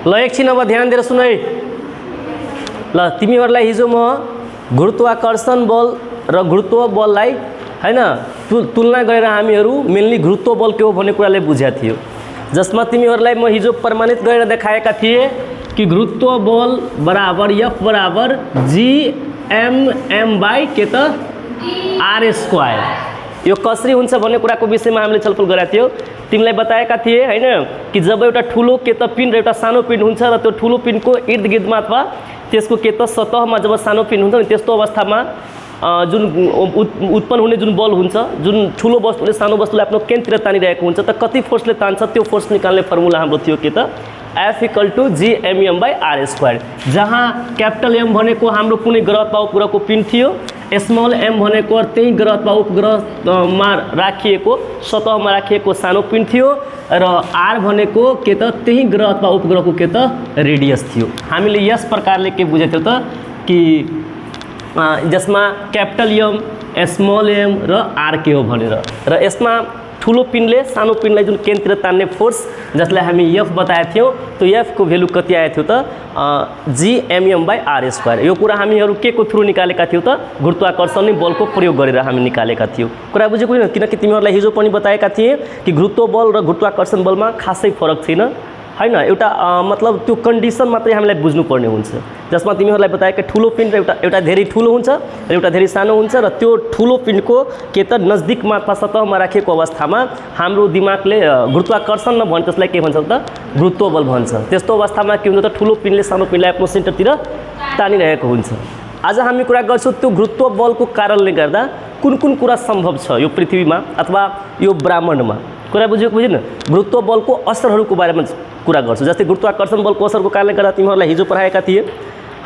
ल एकछिन अब ध्यान दिएर सुन है। ल तिमीहरूलाई हिजो म गुरुत्वाकर्षण बल र गुरुत्व बललाई हैन तुलना गरेर हामीहरू मेनली गुरुत्व बल के हो भन्ने कुराले बुझेका थियो, जसमा तिमीहरूलाई म हिजो प्रमाणित गरेर देखाएका थिए कि गुरुत्व बल बराबर F बराबर Gmm बाई के त R स्क्वायर। यो कसरी हुन्छ भन्ने कुराको विषयमा हामीले छलफल गरेका थियौँ। तिमीलाई बताएका थिए हैन कि जब एउटा ठुलो के त पिण्ड र एउटा सानो पिण्ड हुन्छ र त्यो ठुलो पिण्डको इर्दगिर्दमा अथवा त्यसको के त सतहमा जब सानो पिण्ड हुन्छ नि त्यस्तो अवस्थामा जुन उत्पन्न हुने जुन बल हुन्छ, जुन ठुलो वस्तुले सानो वस्तुलाई आफ्नो केन्द्रतिर तानिरहेको हुन्छ, त कति फोर्सले तान्छ त्यो फोर्स निकाल्ने फर्मुला हाम्रो थियो के त F = Gmm by R square, जहाँ क्यापिटल M भनेको हाम्रो कुनै ग्रह अथवा उपग्रहको पिण्ड थियो, स्मल m भनेको त्यही ग्रह अथवा उपग्रहमा राखिएको सतहमा राखिएको सानो पिण्ड थियो र R भनेको के त त्यही ग्रह अथवा उपग्रहको के त रेडियस थियो। हामीले यस प्रकारले के बुझेको थियो त कि जसमा क्यापिटल M स्मल m र R के हो भनेर, र यसमा ठुलो पिण्डले सानो पिण्डलाई जुन केन्द्रतिर तान्ने फोर्स जसलाई हामी F बताएका थियौँ, त्यो F को भ्यालु कति आएको थियो त Gmm बाई R स्क्वायर। यो कुरा हामीहरू के को थ्रु निकालेका थियौँ त गुरुत्वाकर्षण बलको प्रयोग गरेर हामी निकालेका थियौँ। कुरा बुझेको होइन? किनकि तिमीहरूलाई हिजो पनि बताएका थिएँ कि गुरुत्व बल र गुरुत्वाकर्षण बलमा खासै फरक छैन हैन, एउटा मतलब त्यो कन्डिसन मात्रै हामीलाई बुझ्नुपर्ने हुन्छ, जसमा तिमीहरूलाई बताएका ठुलो पिण्ड एउटा धेरै ठुलो हुन्छ र एउटा धेरै सानो हुन्छ, र त्यो ठुलो पिण्डको के त नजदिकमा अथवा सतहमा राखेको अवस्थामा हाम्रो दिमागले गुरुत्वाकर्षण नभन्छ, त्यसलाई के भन्छ त गुरुत्व बल भन्छ। त्यस्तो अवस्थामा के हुन्छ त ठुलो पिण्डले सानो पिण्डलाई आफ्नो सेन्टरतिर तानिरहेको हुन्छ। आज हामी कुरा गर्छौँ त्यो गुरुत्व बलको कारणले गर्दा कुन कुन कुरा सम्भव छ यो पृथ्वीमा अथवा यो ब्रह्माण्डमा। कुरा बुझेको बुझेन? गुरुत्व बलको असरहरूको बारेमा कुरा गर्छु। जस्तै गुरुत्वाकर्षण बलको असरको कारणले गर्दा तिमीहरूलाई हिजो पढाएका थिए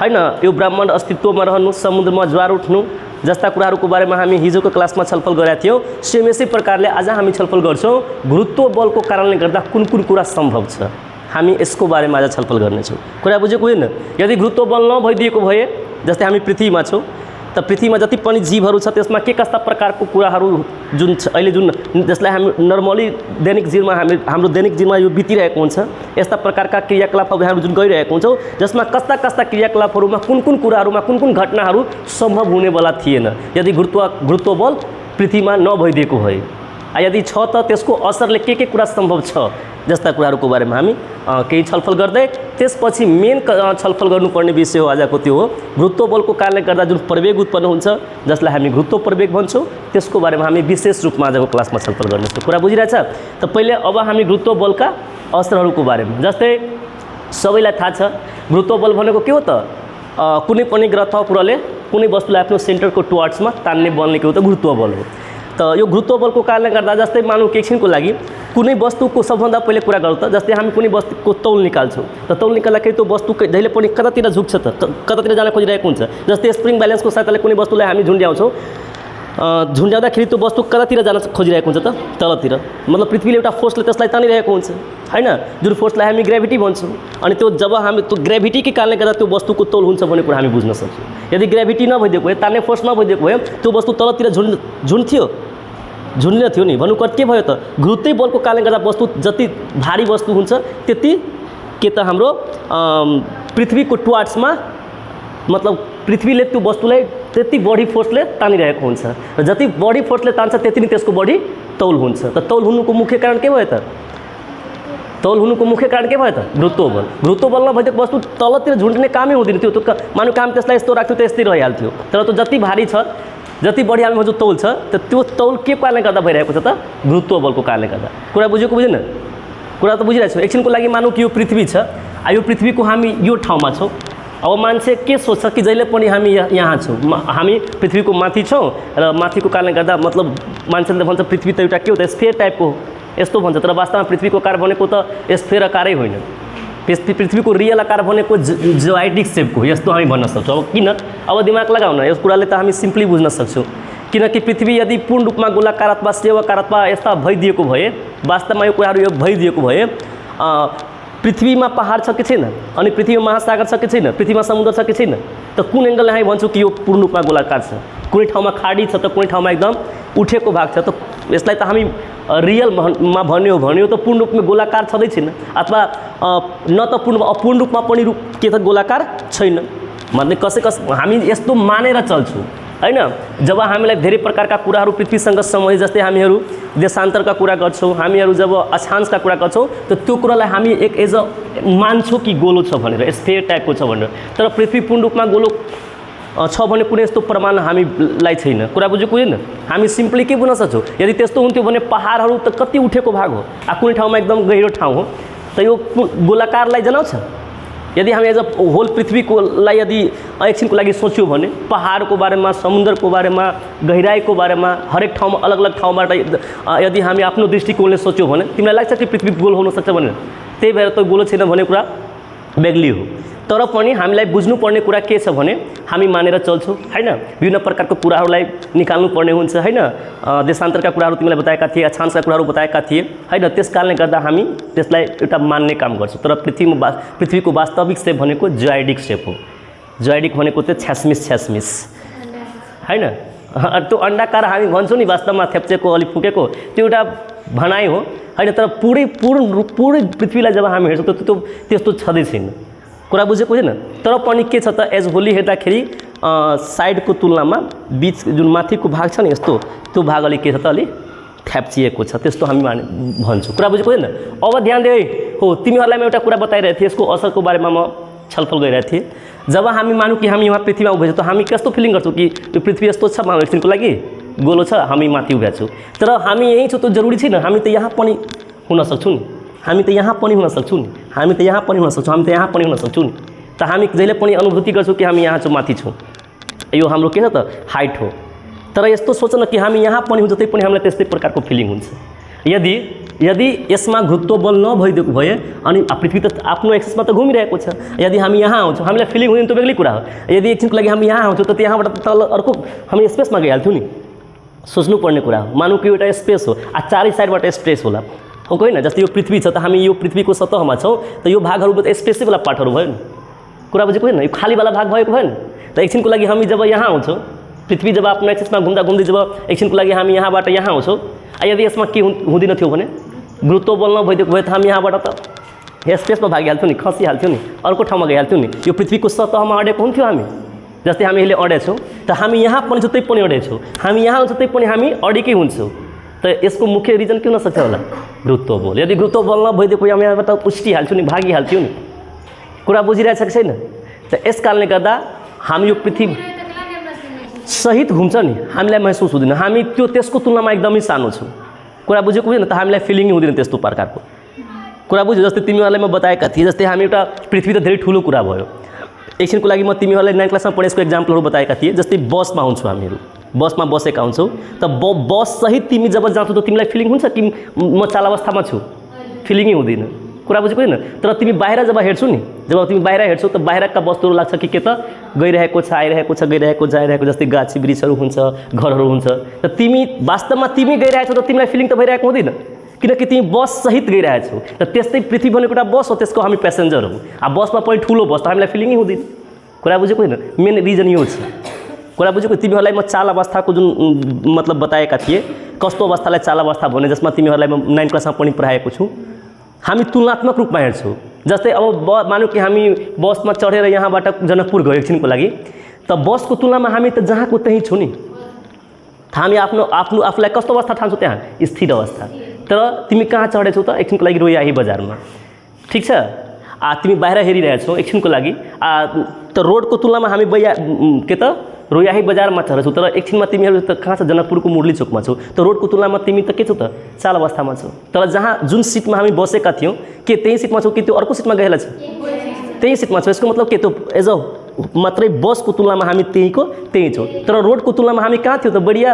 हैन, यो ब्रह्माण्ड अस्तित्वमा रहनु, समुद्रमा ज्वार उठ्नु जस्ता कुराहरूको बारेमा हामी हिजोको क्लासमा छलफल गरेका थियौँ। सेम यसै प्रकारले आज हामी छलफल गर्छौँ गुरुत्व बलको कारणले गर्दा कुन कुन कुरा सम्भव छ, हामी यसको बारेमा आज छलफल गर्नेछौँ। कुरा बुझेको होइन? यदि गुरुत्व बल नभइदिएको भए, जस्तै हामी पृथ्वीमा छौँ, त पृथ्वीमा जति पनि जीवहरू छ त्यसमा के कस्ता प्रकारको कुराहरू जुन अहिले जुन जसलाई हामी नर्मली दैनिक जीवनमा हाम्रो दैनिक जीवनमा यो बितिरहेको हुन्छ, यस्ता प्रकारका क्रियाकलापहरू हामी जुन गरिरहेको हुन्छौँ, जसमा कस्ता कस्ता क्रियाकलापहरूमा कुन कुन कुराहरूमा कुन कुन घटनाहरू सम्भव हुनेवाला थिएन यदि गुरुत्व बल पृथ्वीमा नभइदिएको भए। यदि छ त त्यसको असरले के कुरा सम्भव छ जस्ता कुराहरूको बारेमा हामी केही छलफल गर्दै त्यसपछि मेन छलफल गर्नुपर्ने विषय हो आजको त्यो हो गुरुत्व बलको कारणले गर्दा जुन प्रवेग उत्पन्न हुन्छ जसलाई हामी गुरुत्व प्रवेग भन्छौँ, त्यसको बारेमा हामी विशेष रूपमा आजको क्लासमा छलफल गर्नेछौँ। कुरा बुझिरहेछ? त पहिले अब हामी गुरुत्व बलका असरहरूको बारेमा, जस्तै सबैलाई थाहा छ गुरुत्व बल भनेको के हो त कुनै पनि ग्रह अथवा उपग्रहले कुनै वस्तुलाई आफ्नो सेन्टरको टुवर्ड्समा तान्ने बलले के हो त गुरुत्व बल हो। त यो गुरुत्व बलको कारणले गर्दा जस्तै मानौँ एकछिनको लागि कुनै वस्तुको सबभन्दा पहिले कुरा गरौँ त, जस्तै हामी कुनै वस्तुको तौल निकाल्छौँ, त तौल निकाल्दाखेरि त्यो वस्तु जहिले पनि कतातिर झुक्छ त कतातिर जान खोजिरहेको हुन्छ। जस्तै स्प्रिङ ब्यालेन्सको सहायताले कुनै वस्तुलाई हामी झुन्ड्याउँछौँ, झुन्ड्याउँदाखेरि त्यो वस्तु कतातिर जान खोजिरहेको हुन्छ त तलतिर, मतलब पृथ्वीले एउटा फोर्सले त्यसलाई तानिरहेको हुन्छ हैन, जुन फोर्सलाई हामी ग्रेभिटी भन्छौँ। अनि त्यो जब हामी त्यो ग्रेभिटीकै कारणले गर्दा त्यो वस्तुको तौल हुन्छ भन्ने कुरा हामी बुझ्न सक्छौँ। यदि ग्रेभिटी नभइदिएको भए, तान्ने फोर्स नभइदिएको भए त्यो वस्तु तलतिर झुन्डिन थियो नि। भन्नुको अर्थ के भयो त गुरुत्व बलको कारणले गर्दा वस्तु जति भारी वस्तु हुन्छ त्यति के त हाम्रो पृथ्वीको टुवर्ड्समा, मतलब पृथ्वीले त्यो वस्तुलाई त्यति बढी फोर्सले तानिरहेको हुन्छ र जति बढी फोर्सले तान्छ त्यति नै त्यसको बढी तौल हुन्छ। त तौल हुनुको मुख्य कारण के भयो त? तौल हुनुको मुख्य कारण के भयो त? गुरुत्व बल। गुरुत्व बल नभइदिएको वस्तु तलतिर झुन्डिने कामै हुँदैन थियो। त्यो मानव काम त्यसलाई यस्तो राख्थ्यो त यस्तै रहिहाल्थ्यो। तर त्यो जति भारी छ, जति बढी हामी जो तौल छ, त त्यो तौल के कारणले गर्दा भइरहेको छ त? गुरुत्व बलको कारणले गर्दा। कुरा बुझेको बुझेन? कुरा त बुझिरहेको छु। एकछिनको लागि मानौँ कि यो पृथ्वी छ, यो पृथ्वीको हामी यो ठाउँमा छौँ। अब मान्छे के सोच्छ कि जहिले पनि हामी यहाँ छौँ, हामी पृथ्वीको माथि छौँ र माथिको कारणले गर्दा मतलब मान्छेले भन्छ पृथ्वी त एउटा के हो त स्फेयर टाइपको हो यस्तो भन्छ, तर वास्तवमा पृथ्वीको आकार भनेको त स्फेयर आकारै होइन। पृथ्वीको रियल आकार भनेको जोइडिक सेपको यस्तो हामी भन्न सक्छौँ। अब किन? अब दिमाग लगाउँ न, यस कुराले त हामी सिम्पली बुझ्न सक्छौँ। किनकि पृथ्वी यदि पूर्ण रूपमा गोलाकार अथवा सेवाकार अथवा यस्ता भइदिएको भए, वास्तवमा यो कुराहरू यो भइदिएको भए पृथ्वीमा पहाड छ कि छैन, अनि पृथ्वीमा महासागर छ कि छैन, पृथ्वीमा समुद्र छ कि छैन, त कुन एङ्गलले हामी भन्छौँ कि यो पूर्ण रूपमा गोलाकार छ। कुनै ठाउँमा खाडी छ त कुनै ठाउँमा एकदम उठेको भाग छ। त यसलाई त हामी रियलमा भन्यो त पूर्ण रूपमा गोलाकार छँदै छैन, अथवा न त अपूर्ण रूपमा पनि के त गोलाकार छैन। मतलब कसै हामी यस्तो मानेर चल्छौँ हैन। जब हामीलाई धेरै प्रकारका कुराहरू पृथ्वीसँग सम्बन्धित, जस्तै हामीहरू देशान्तरका कुरा गर्छौँ, हामीहरू जब अक्षांशका कुरा गर्छौँ, त त्यो कुरालाई हामी एक एज अ मान्छौँ कि गोलो छ भनेर, स्फेयर टाइपको छ भनेर। तर पृथ्वी पूर्ण रूपमा गोलो छ भने कुनै यस्तो प्रमाण हामीलाई छैन। कुरा बुझ्यो बुझेन? हामी सिम्पली के बुझ्न सक्छौँ, यदि त्यस्तो हुन्थ्यो भने पहाडहरू त कति उठेको भाग हो, कुनै ठाउँमा एकदम गहिरो ठाउँ हो, त यो गोलाकारलाई जनाउँछ। यदि हामी एज अ होल पृथ्वीकोलाई यदि एकछिनको लागि सोच्यौँ भने पहाडको बारेमा, समुद्रको बारेमा, गहिराईको बारेमा, हरेक ठाउँमा अलग अलग ठाउँबाट यदि हामी आफ्नो दृष्टिकोणले सोच्यौँ भने तिमीलाई लाग्छ कि पृथ्वी गोल हुन सक्छ भनेर? त्यही भएर त गोलो छैन भन्ने कुरा बेग्ली हो। तर पनि हामीलाई बुझ्नुपर्ने कुरा के छ भने हामी मानेर चल्छौँ हैन। विभिन्न प्रकारको कुराहरूलाई निकाल्नु पर्ने हुन्छ हैन। देशान्तरका कुराहरू तिमीलाई बताएका थिए, अक्षांशका कुराहरू बताएका थिए हैन। त्यस कारणले गर्दा हामी त्यसलाई एउटा मान्ने काम गर्छौँ। तर पृथ्वीको वास्तविक सेप भनेको जोइडिक सेप हो। जोइडिक भनेको चाहिँ छ्यासमिस हैन। त्यो अण्डाकार हामी भन्छौँ नि, वास्तवमा थेप्चेको अलि फुकेको त्यो एउटा भनाइ हो हैन। तर पुरै पृथ्वीलाई जब हामी हेर्छौँ त त्यो त्यस्तो छँदै छैन। कुरा बुझेको छैन? तर पनि के छ त, एज होली हेर्दाखेरि साइडको तुलनामा बीच जुन माथिको भाग छ नि यस्तो, त्यो भाग अलिक के छ त, अलिक थ्याप्चिएको छ, त्यस्तो हामी भन्छौँ। कुरा बुझेको छैन? अब ध्यान दे हो, तिमीहरूलाई म एउटा कुरा बताइरहेको थिएँ, यसको असरको बारेमा म छलफल गरिरहेको थिएँ। जब हामी मानौँ कि हामी यहाँ पृथ्वीमा उभिएको छौँ त हामी कस्तो फिलिङ गर्छौँ कि यो पृथ्वी यस्तो छ, मानव एकछिनको लागि गोलो छ, हामी माथि उभिएको छौँ। तर हामी यहीँ छौँ त्यो जरुरी छैन, हामी त यहाँ पनि हुन सक्छौँ नि, हामी त यहाँ पनि हुन सक्छौँ नि, हामी त यहाँ पनि हुन सक्छौँ, हामी त यहाँ पनि हुन सक्छौँ नि। त हामी जहिले पनि अनुभूति गर्छौँ कि हामी यहाँ छौँ, माथि छौँ, यो हाम्रो के छ त, हाइट हो। तर यस्तो सोच न कि हामी यहाँ पनि हुन्छ, त्यही पनि हामीलाई त्यस्तै प्रकारको फिलिङ हुन्छ। यदि यसमा गुरुत्व बल नभइदिएको भए अनि पृथ्वी त आफ्नो एक्सिसमा त घुमिरहेको छ, यदि हामी यहाँ आउँछौँ हामीलाई फिलिङ हुँदैन, त्यो बेग्लै कुरा हो। यदि एकछिनको लागि हामी यहाँ आउँछौँ त त्यहाँबाट तल अर्को हामी स्पेसमा गइहाल्थ्यौँ नि। सोच्नुपर्ने कुरा हो। मानौँ कि एउटा स्पेस हो, चारै साइडबाट स्पेस होला हो कि होइन? जस्तै यो पृथ्वी छ त हामी यो पृथ्वीको सतहमा छौँ, त यो भागहरू त स्पेसैवाला पार्टहरू भयो नि। कुरा बुझेको होइन? यो खालीवाला भाग भएको भयो नि। त एकछिनको लागि हामी जब यहाँ आउँछौँ, पृथ्वी जब आफ्नो एक्सिसमा घुम्दै जब एकछिनको लागि हामी यहाँबाट यहाँ आउँछौँ, यदि यसमा के हुँदैन थियो भने गुरुत्व बल नभइदिएको भए त हामी यहाँबाट त स्पेसमा भागिहाल्थ्यौँ नि, खसिहाल्थ्यौँ नि, अर्को ठाउँमा गइहाल्थ्यौँ नि। यो पृथ्वीको सतहमा अडेको हुन्थ्यो हामी। जस्तै हामी अहिले अडेछौँ त हामी यहाँ पनि छौँ, त्यही पनि अडेछौँ, हामी यहाँ आउँछौँ त्यही पनि हामी अडेकै हुन्छौँ। त यसको मुख्य रिजन के हुन सक्छ होला? गुरुत्व बल। यदि गुरुत्व बल नभइदिएको हामी यहाँबाट उस्टिहाल्थ्यौँ नि, भागिहाल्थ्यौँ नि। कुरा बुझिरहेछ कि छैन? त यस कारणले गर्दा हामी यो पृथ्वी सहित घुम्छ नि, हामीलाई महसुस हुँदैन, हामी त्यसको तुलनामा एकदमै सानो छौँ। कुरा बुझेको हुँदैन? त हामीलाई फिलिङ हुँदैन त्यस्तो प्रकारको। कुरा बुझ्यो? जस्तै तिमीहरूलाई म बताएका थिएँ, जस्तै हामी एउटा पृथ्वी त धेरै ठुलो कुरा भयो। एकछिनको लागि म तिमीहरूलाई 9 क्लासमा पढेको एक्जाम्पलहरू बताएका थिएँ। जस्तै बसमा हुन्छौँ हामीहरू, बसमा बसेका हुन्छौँ, त बस सहित तिमी जब जान्छौ त तिमीलाई फिलिङ हुन्छ कि म चाल अवस्थामा छु? फिलिङै हुँदैन। कुरा बुझेको होइन? तर तिमी बाहिर जब हेर्छौ नि, जब तिमी बाहिर हेर्छौ त बाहिरका वस्तुहरू लाग्छ कि के त गइरहेको छ, आइरहेको छ, गइरहेको जाइरहेको, जस्तै गाछी वृक्षहरू हुन्छ, घरहरू हुन्छ। त तिमी वास्तवमा तिमी गइरहेछौ त तिमीलाई फिलिङ त भइरहेको हुँदैन, किनकि तिमी बस सहित गइरहेछौ। त त्यस्तै पृथ्वी भनेको एउटा बस हो, त्यसको हामी प्यासेन्जर हो। बसमा पनि ठुलो बस त हामीलाई फिलिङै हुँदैन। कुरा बुझेको होइन? मेन रिजन यो छ। कुरा बुझेको? तिमीहरूलाई म चाल अवस्थाको जुन मतलब बताएका थिएँ, कस्तो अवस्थालाई चाल अवस्था भने, जसमा तिमीहरूलाई म 9 क्लासमा पनि पढाएको छु। हामी तुलनात्मक रूपमा हेर्छौँ। जस्तै अब मानौँ कि हामी बसमा चढेर यहाँबाट जनकपुर गयो एकछिनको लागि, त बसको तुलनामा हामी त जहाँको त्यहीँ छौँ नि। हामी आफूलाई कस्तो अवस्था ठान्छौँ? त्यहाँ स्थिर अवस्था। तर तिमी कहाँ चढेछौ त? एकछिनको लागि रोयाही बजारमा, ठिक छ? तिमी बाहिर हेरिरहेछौ एकछिनको लागि, त रोडको तुलनामा हामी के त रोयाही बजारमा चढेछौ। तर एकछिनमा तिमीहरू त कहाँ छ? जनकपुरको मुरली चोकमा छौ। त रोडको तुलनामा तिमी त के छौ त? चाल अवस्थामा छौ। तर जहाँ जुन सिटमा हामी बसेका थियौँ, के त्यही सिटमा छौ कि त्यो अर्को सिटमा गएला छ? त्यही सिटमा छौ। यसको मतलब के? त्यो एज अ मात्रै बसको तुलनामा हामी त्यही छौँ। तर रोडको तुलनामा हामी कहाँ थियौँ त? बढिया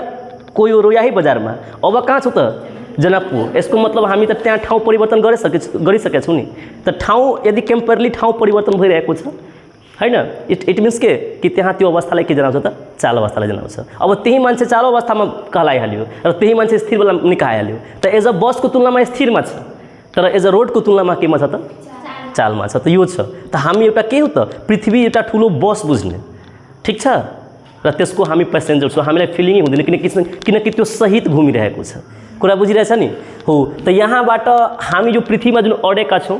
कोही रोयाही बजारमा। अब कहाँ छौ त? जनकपुर। यसको मतलब हामी त त्यहाँ ठाउँ परिवर्तन गरिसकेका छौँ नि। त ठाउँ यदि कम्पेयरली ठाउँ परिवर्तन भइरहेको छ हैन, इट मिन्स कि त्यहाँ त्यो अवस्थालाई के जनाउँछ त? चाल अवस्थालाई जनाउँछ। अब त्यही मान्छे चाल अवस्थामा कहलाइहाल्यो र त्यही मान्छे स्थिरवाला निकाइहाल्यो। त एज अ बसको तुलनामा स्थिरमा छ, तर एज अ रोडको तुलनामा केमा छ त? चालमा छ। त यो छ। त हामी एउटा के हो त? पृथ्वी एउटा ठुलो बस बुझ्ने, ठिक छ? र त्यसको हामी प्यासेन्जर छौँ, हामीलाई फिलिङै हुँदैन, किनकि त्यो सहित घुमिरहेको छ। कुरा बुझिरहेछ नि हो। त यहाँबाट हामी जो पृथ्वीमा जुन अडेका छौँ,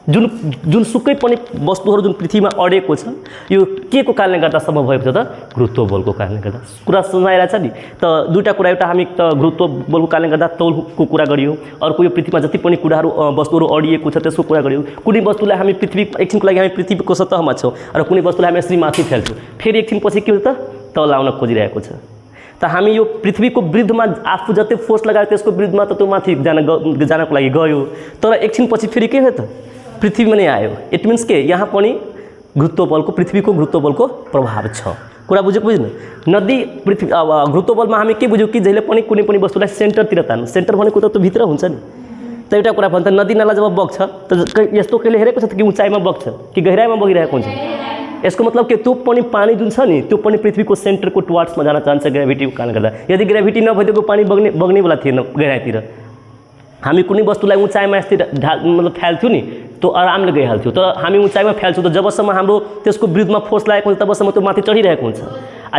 जुन सुकै पनि वस्तुहरू जुन पृथ्वीमा अडेको छ, यो के को कारणले गर्दा सम्भव भएको छ त? गुरुत्व बलको कारणले गर्दा। कुरा सुनाइरहेछ नि। त दुईवटा कुरा, एउटा हामी त गुरुत्व बलको कारणले गर्दा तौलको कुरा गरियो, अर्को यो पृथ्वीमा जति पनि कुराहरू वस्तुहरू अडिएको छ त्यसको कुरा गरियो। कुनै वस्तुलाई हामी पृथ्वी एकछिनको लागि हामी पृथ्वीको सतहमा छौँ र कुनै वस्तुलाई हामी यसरी माथि फ्याल्छौँ, फेरि एकछिन पछि के हुन्छ त? तल आउन खोजिरहेको छ। त हामी यो पृथ्वीको विरुद्धमा आफू जति फोर्स लगायो त्यसको विरुद्धमा त त्यो माथि जानको लागि गयो, तर एकछिन पछि फेरि के भयो त? पृथ्वीमा नै आयो। इट मिन्स के यहाँ पनि गुरुत्व बलको, पृथ्वीको गुरुत्व बलको प्रभाव छ। कुरा बुझेको बुझ्नु? नदी पृथ्वी गुरुत्व बलमा हामी के बुझ्यौँ कि जहिले पनि कुनै पनि वस्तुलाई सेन्टरतिर तान्नु। सेन्टर भनेको त त्यो भित्र हुन्छ नि। त एउटा कुरा भन्छ नदी नाला जब बग्छ त यस्तो कहिले हेरेको छ कि उचाइमा बग्छ कि गहिराइमा बगिरहेको हुन्छ? यसको मतलब के त्यो पनि पानी जुन छ नि त्यो पनि पृथ्वीको सेन्टरको टुवार्ड्समा जान चाहन्छ ग्रेभिटीको कारणले गर्दा। यदि ग्रेभिटी नभइदिएको पानी बग्नेवाला थिएन गहिराइतिर। हामी कुनै वस्तुलाई उचाइमा यस्तै मतलब फ्याल्थ्यौँ नि त्यो आरामले गइहाल्थ्यो, तर हामी उचाइमा फ्याल्छौँ त जबसम्म हाम्रो त्यसको विरुद्धमा फोर्स लागेको हुन्छ तबसम्म त्यो माथि चढिरहेको हुन्छ।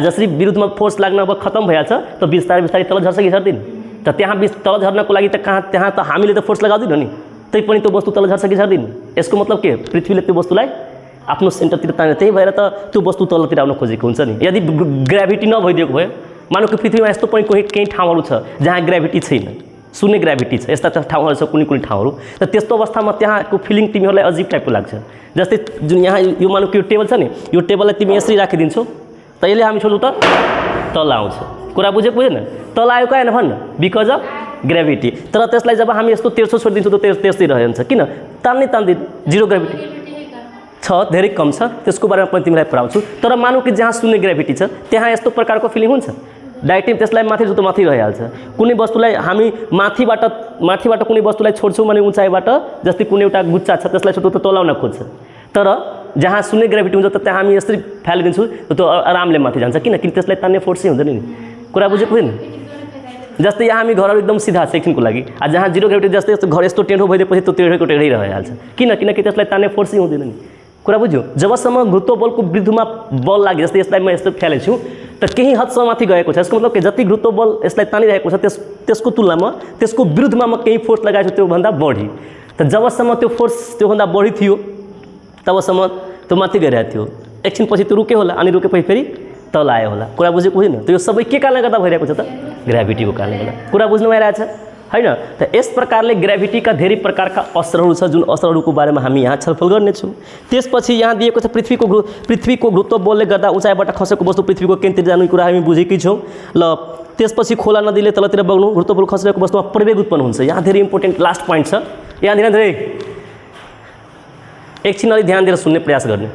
जसरी विरुद्धमा फोर्स लाग्न अब खत्म भइहाल्छ त बिस्तारै बिस्तारै तल झर्छ कि झर्दैन? त त्यहाँ तल झर्नको लागि त त्यहाँ त हामीले त फोर्स लगाउँदैन नि, तै पनि त्यो वस्तु तल झर्छ कि झर्दैन? यसको मतलब के? पृथ्वीले त्यो वस्तुलाई आफ्नो सेन्टरतिर तान्यो, त्यही भएर त त्यो वस्तु तलतिर आउन खोजेको हुन्छ नि। यदि ग्रेभिटी नभइदिएको भए, मानौँ कि पृथ्वीमा यस्तो पनि केही ठाउँहरू छ जहाँ ग्रेभिटी छैन, शून्य ग्रेभिटी छ, यस्ता ठाउँहरू छ कुनै ठाउँहरू, त त्यस्तो अवस्थामा त्यहाँको फिलिङ तिमीहरूलाई अजीब टाइपको लाग्छ। जस्तै जुन यहाँ यो मानौँ कि यो टेबल छ नि, यो टेबललाई तिमी यसरी राखिदिन्छौ त यसले हामी छोड्छौँ त तल आउँछ। कुरा बुझेको बुझेन? तल आयो कहाँ होइन भन्न? Because of gravity. तर त्यसलाई जब हामी यस्तो तेर्सो छोडिदिन्छौँ त त्यस्तै रहन्छ। किन? तान्दैन, जिरो ग्रेभिटी छ, धेरै कम छ, त्यसको बारेमा पनि तिमीलाई पढाउँछु। तर मानौँ कि जहाँ शून्य ग्रेभिटी छ त्यहाँ यस्तो प्रकारको फिलिङ हुन्छ, डाइरेक्टली त्यसलाई माथि जो त माथि रहिहाल्छ। कुनै वस्तुलाई हामी माथिबाट कुनै वस्तुलाई छोड्छौँ भने उचाइबाट, जस्तै कुनै एउटा गुच्चा छ त्यसलाई छोड्छौँ त तलाउन खोज्छ, तर जहाँ शून्य ग्रेभिटी हुन्छ त त्यहाँ हामी यसरी फ्यालिदिन्छौँ त्यो आरामले माथि जान्छ। किनकि त्यसलाई तान्ने फोर्सै हुँदैन नि। कुरा बुझेको होइन? जस्तै यहाँ हामी घरहरू एकदम सिधा छ एकछिनको लागि, जहाँ जिरो ग्रेभिटी जस्तै यस्तो घर यस्तो टेढो भइदिएपछि त्यो टेढोको टेढै रहिहाल्छ। किनकि त्यसलाई तान्ने फोर्सै हुँदैन नि। कुरा बुझ्यो? जबसम्म गुरुत्व बलको विरुद्धमा बल लाग्यो, जस्तै यसलाई म यस्तो फ्यालेछु त केही हदसम्म माथि गएको छ। यसको मतलब के? जति गुरुत्व बल यसलाई तानिरहेको छ त्यसको तुलनामा त्यसको विरुद्धमा म केही फोर्स लगाएको छु त्योभन्दा बढी। त जबसम्म त्यो फोर्स त्योभन्दा बढी थियो तबसम्म त्यो माथि गइरहेको थियो। एकछिन पछि त्यो रुक्यो होला, अनि रुकेपछि फेरि तल आयो होला। कुरा बुझेको होइन? त यो सबै के कारणले गर्दा भइरहेको छ त? ग्रेभिटीको कारणले गर्दा। कुरा बुझ्नु भइरहेछ होइन? त यस प्रकारले ग्रेभिटीका धेरै प्रकारका असरहरू छ, जुन असरहरूको बारेमा हामी यहाँ छलफल गर्नेछौँ। त्यसपछि यहाँ दिएको छ पृथ्वीको गुरुत्व बलले गर्दा उचाइबाट खसेको वस्तु पृथ्वीको केन्द्रतिर जाने कुरा हामी बुझेकै छौँ। ल त्यसपछि खोला नदीले तलतिर बग्नु, गुरुत्व बल खसिरहेको वस्तुमा प्रवेग उत्पन्न हुन्छ। यहाँ धेरै इम्पोर्टेन्ट लास्ट पोइन्ट छ, यहाँ धेरै एकछिन अलि ध्यान दिएर सुन्ने प्रयास गर्ने।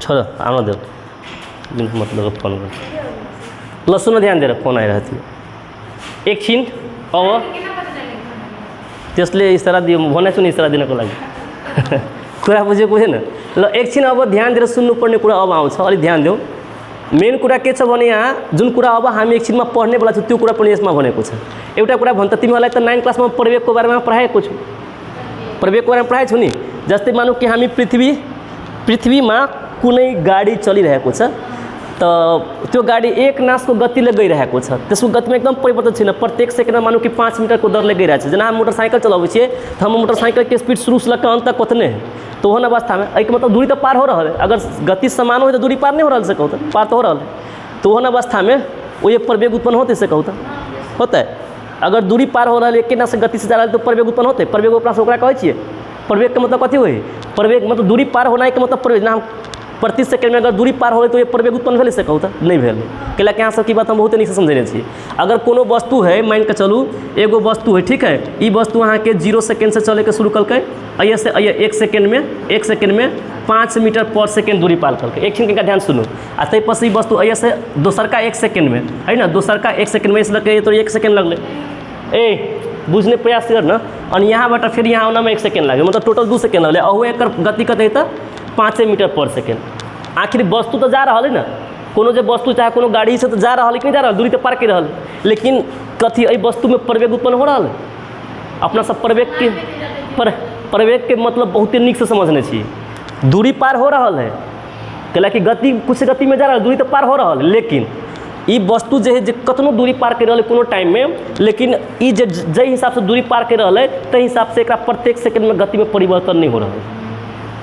छोड़ आउन देऊ, मतलब फोन गर्छ। ल सुन ध्यान दिएर, फोन आइरहेको थियो एकछिन। अब त्यसले इसारा दियो, म भनेको छु नि इसारा दिनको लागि। कुरा बुझेको छैन? ल एकछिन अब ध्यान दिएर सुन्नुपर्ने कुरा अब आउँछ, अलिक ध्यान देऊ। मेन कुरा के छ भने यहाँ जुन कुरा अब हामी एकछिनमा पढ्नेवाला छु त्यो कुरा पनि यसमा भनेको छ। एउटा कुरा भन्छ तिमीहरूलाई त 9 क्लासमा प्रवेगको बारेमा पढाएको छु, प्रवेगको बारेमा पढाएको छु नि। जस्तै मानौँ कि हामी पृथ्वीमा कुनै गाडी चलिरहेको छ, त त्यो गाडी एक नासको गतिले गइरहेको छ, त्यसको गतिमा एकदम परिवर्तन छैन। प्रत्येक सेकेन्डमा मानौँ कि 5 मीटर को दर ले गइरहेको छ। जेना हम मोटरसाइकिल चलाबै छियै त हम मोटरसाइकिल के स्पीड शुरू से लग अंत तक कतने तो ओहन अवस्था में एहिके मतलब दूरी तो पार हो रहा है। अगर गति समान हो तो दूरी पार नहीं हो रहा से कहू तो पार तो हो रहा है। तो ओहन अवस्था में वो एक प्रवेग उत्पन्न होते से कहू तो होता है। अगर दूरी पार हो रहा है एक से गति से जा रहा है तो प्रवेग उत्पन्न होते। प्रवेग उपरा से ओकरा कहै छियै। प्रवेग के मतलब कथी होई? प्रवेग मतलब दूरी पार होना के मतलब प्रवेग ना। प्रति सेकेंड में अगर दूरी पार हो तो ये प्रवेग उत्पन्न भेल से कहू तो नहीं भेल। कैला कि यहाँ सब की बात हम बहुत नीक से समझने छी। अगर कोनो वस्तु है मान के चलू एगो वस्तु है ठीक है, ये वस्तु अहाँ के 0 सेकेंड से चले के शुरू कल अये से अये 1 सेकेंड में 5 मीटर पर सेकेंड दूरी पार करके। एक छिन का ध्यान सुनो। आ तै पर ई वस्तु अये से दोसर का 1 सेकेंड में है ना, दोसर का 1 सेकेंड में इसलिए तो 1 सेकेंड लगले। ए बुझने प्रयास कर ना। और यहाँ फिर यहाँ आना में 1 सेकेंड लगे, मतलब टोटल 2 सेकेंड लगले। अहू एक गति कते तो 5 मीटर पर सेकेंड। आखिर वस्तु तो जा रहा है ना, कोनो जो वस्तु चाहे कोनो गाड़ी से तो जा रहा है कि नहीं जा रहा, दूरी तो पार कर रहा है, लेकिन कथी अ वस्तु में प्रवेग उत्पन्न हो रहा है। अपना सब प्रवेग के मतलब बहुत नीक से समझने छी। दूरी पार हो रहा है कैला कि गति कुछ गति में जा रहा है, दूरी तो पार हो रहा है, लेकिन ई वस्तु जो है कतनो दूरी पार कर रहा है कोनो टाइम में, लेकिन ई जे हिसाब से दूरी पार कर रहा है तई हिसाब से एकरा प्रत्येक सेकंड में गति में परिवर्तन नहीं हो रहा है।